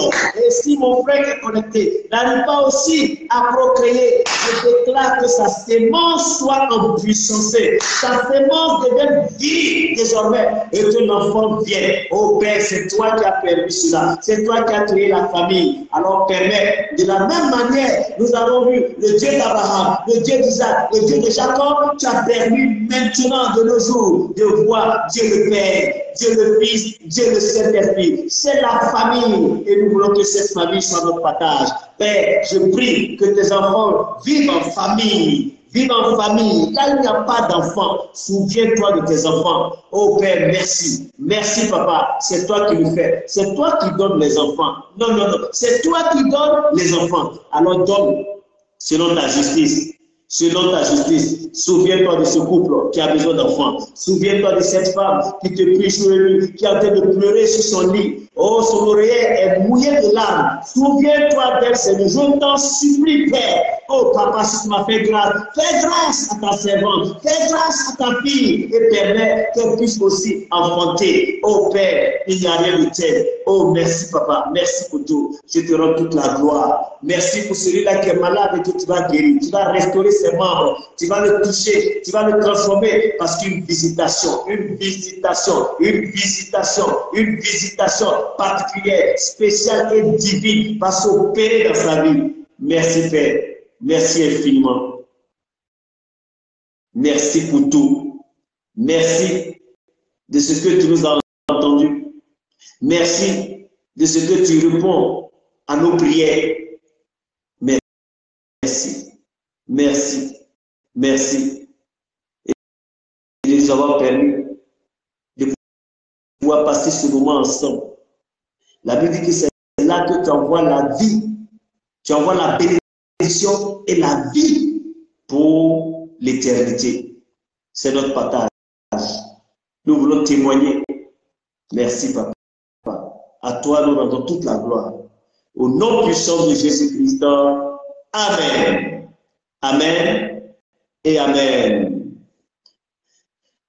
Et si mon frère qui est connecté n'arrive pas aussi à procréer, je déclare que sa sémence soit empuissancée, sa sémence devienne vive désormais et que l'enfant vienne. Oh Père, c'est toi qui as permis cela, c'est toi qui as créé la famille. Alors permets, de la même manière, nous avons vu le Dieu d'Abraham, le Dieu d'Isaac, le Dieu de Jacob, tu as permis maintenant de nos jours de voir Dieu le Père, Dieu le Fils, Dieu le Saint-Esprit. C'est la famille et nous voulons que cette famille soit notre partage. Père, je prie que tes enfants vivent en famille. Vive en famille. Là, il n'y a pas d'enfants. Souviens-toi de tes enfants. Oh Père, merci. Merci, Papa. C'est toi qui le fais. C'est toi qui donnes les enfants. Non. C'est toi qui donnes les enfants. Alors donne selon ta justice. Selon ta justice, souviens-toi de ce couple qui a besoin d'enfants. Souviens-toi de cette femme qui te prie sur lui, qui est en train de pleurer sur son lit. Oh, son oreiller est mouillé de larmes. Souviens-toi d'elle, Seigneur. Je t'en supplie, Père. Oh, Papa, si tu m'as fait grâce, fais grâce à ta servante, fais grâce à ta fille et permets qu'elle puisse aussi enfanter. Oh, Père, il n'y a rien de tel. Oh, merci, papa. Merci pour tout. Je te rends toute la gloire. Merci pour celui-là qui est malade et que tu vas guérir. Tu vas restaurer ses membres. Tu vas le toucher. Tu vas le transformer parce qu'une visitation particulière, spéciale et divine va s'opérer dans sa vie. Merci, Père. Merci infiniment. Merci pour tout. Merci de ce que tu nous as entendu. Merci de ce que tu réponds à nos prières. Merci. Merci. Merci. Et de nous avoir permis de pouvoir passer ce moment ensemble. La Bible dit que c'est là que tu envoies la vie. Tu envoies la bénédiction et la vie pour l'éternité. C'est notre partage. Nous voulons témoigner. Merci, papa. À toi, nous rendons toute la gloire. Au nom puissant de Jésus-Christ. Amen. Amen et Amen.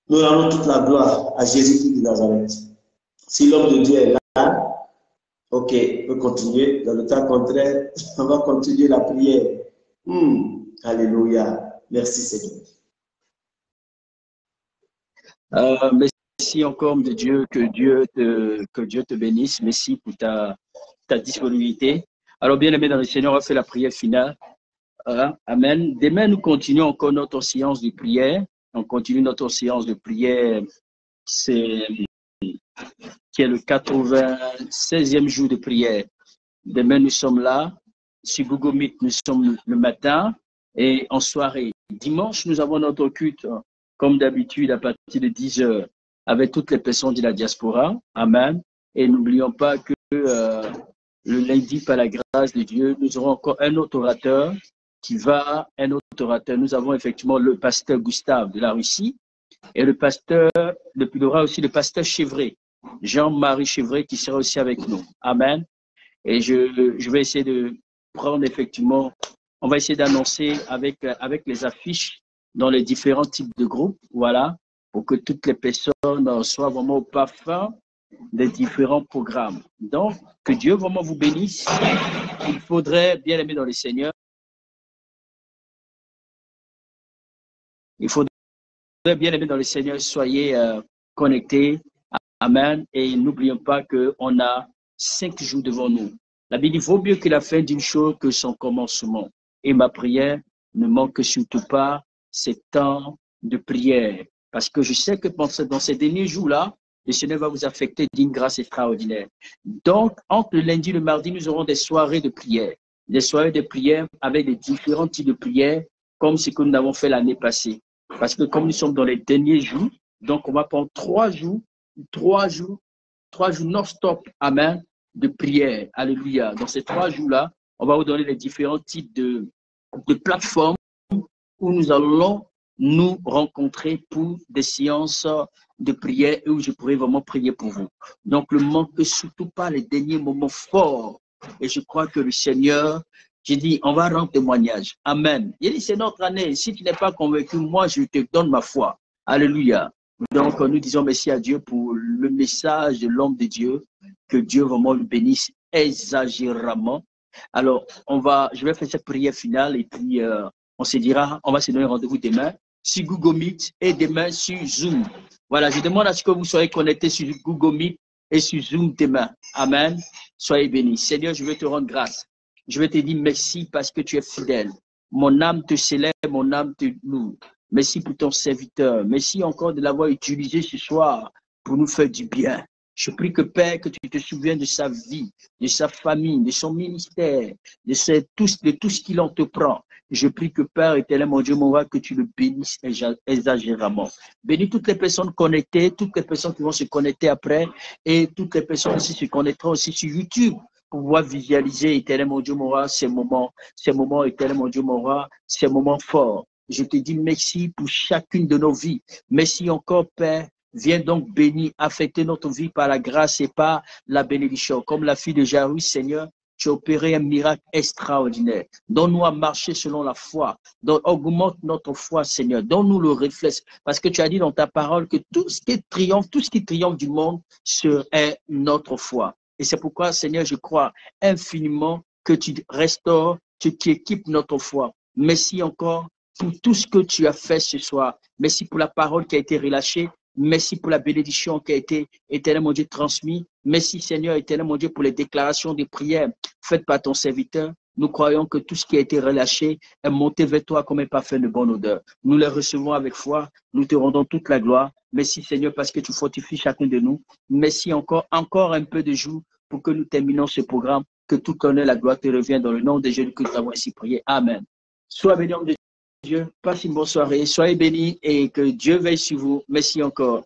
Nous rendons toute la gloire à Jésus-Christ de Nazareth. Si l'homme de Dieu est là, ok, on peut continuer. Dans le temps contraire, on va continuer la prière. Alléluia. Merci Seigneur. Merci encore de Dieu, que Dieu te bénisse. Merci pour ta disponibilité. Alors, bien aimé dans le Seigneur, on va faire la prière finale. Amen. Demain, nous continuons encore notre séance de prière. On continue notre séance de prière. Qui est le 96e jour de prière. Demain, nous sommes là. Sur Google Meet, nous sommes le matin et en soirée. Dimanche, nous avons notre culte, comme d'habitude, à partir de 10 heures, avec toutes les personnes de la diaspora. Amen. Et n'oublions pas que le lundi, par la grâce de Dieu, nous aurons encore un autre orateur Nous avons effectivement le pasteur Gustave de la Russie et il y aura aussi le pasteur Chevret, Jean-Marie Chevret, qui sera aussi avec nous. Amen. Et je vais essayer de prendre effectivement, on va essayer d'annoncer avec les affiches dans les différents types de groupes, voilà, pour que toutes les personnes soient vraiment au parfum des différents programmes. Donc, que Dieu vraiment vous bénisse. Il faudrait, bien aimé dans le Seigneur, bien aimé dans le Seigneur, soyez connectés. Amen. Et n'oublions pas qu'on a 5 jours devant nous. La Bible dit, vaut mieux que la fin d'une chose que son commencement. Et ma prière ne manque surtout pas ces temps de prière. Parce que je sais que dans ces derniers jours-là, le Seigneur va vous affecter d'une grâce extraordinaire. Donc, entre le lundi et le mardi, nous aurons des soirées de prière. Des soirées de prière avec des différents types de prières, comme ce que nous avons fait l'année passée. Parce que comme nous sommes dans les derniers jours, donc on va prendre 3 jours non-stop, amen, de prière. Alléluia. Dans ces 3 jours-là, on va vous donner les différents types de plateformes où nous allons nous rencontrer pour des séances de prière et où je pourrai vraiment prier pour vous. Donc, ne manquez surtout pas les derniers moments forts. Et je crois que le Seigneur, j'ai dit, on va rendre témoignage. Amen. Il dit, c'est notre année. Si tu n'es pas convaincu, moi, je te donne ma foi. Alléluia. Donc, nous disons merci à Dieu pour le message de l'homme de Dieu. Que Dieu vraiment le bénisse exagérément. Alors, je vais faire cette prière finale et puis on va se donner rendez-vous demain sur Google Meet et demain sur Zoom. Voilà, je demande à ce que vous soyez connectés sur Google Meet et sur Zoom demain. Amen. Soyez bénis. Seigneur, je veux te rendre grâce. Je veux te dire merci parce que tu es fidèle. Mon âme te célèbre, mon âme te loue. Merci pour ton serviteur. Merci encore de l'avoir utilisé ce soir pour nous faire du bien. Je prie que Père, que tu te souviennes de sa vie, de sa famille, de son ministère, de tout ce qu'il entreprend. Je prie que Père éternel, mon Dieu, mon roi, que tu le bénisses exagérément. Bénis toutes les personnes connectées, toutes les personnes qui vont se connecter après et toutes les personnes aussi se connecteront aussi sur YouTube pour pouvoir visualiser, éternel, mon Dieu, mon roi, ces moments, éternel, mon Dieu, mon roi, ces moments forts. Je te dis merci pour chacune de nos vies. Merci encore, Père. Viens donc bénir, affecter notre vie par la grâce et par la bénédiction. Comme la fille de Jairus, Seigneur, tu as opéré un miracle extraordinaire. Donne-nous à marcher selon la foi. Augmente notre foi, Seigneur. Donne-nous le réflexe. Parce que tu as dit dans ta parole que tout ce qui triomphe du monde, est notre foi. Et c'est pourquoi, Seigneur, je crois infiniment que tu restaures, tu équipes notre foi. Merci encore pour tout ce que tu as fait ce soir. Merci pour la parole qui a été relâchée. Merci pour la bénédiction qui a été, éternel mon Dieu, transmise. Merci, Seigneur, éternel mon Dieu, pour les déclarations de prière faites par ton serviteur. Nous croyons que tout ce qui a été relâché est monté vers toi comme un parfum de bonne odeur. Nous les recevons avec foi. Nous te rendons toute la gloire. Merci, Seigneur, parce que tu fortifies chacun de nous. Merci encore un peu de jour pour que nous terminons ce programme. Que tout honneur, la gloire te revient dans le nom de Jésus que nous avons ainsi prié. Amen. Sois béni, homme de Dieu. Passe une bonne soirée. Soyez bénis et que Dieu veille sur vous. Merci encore.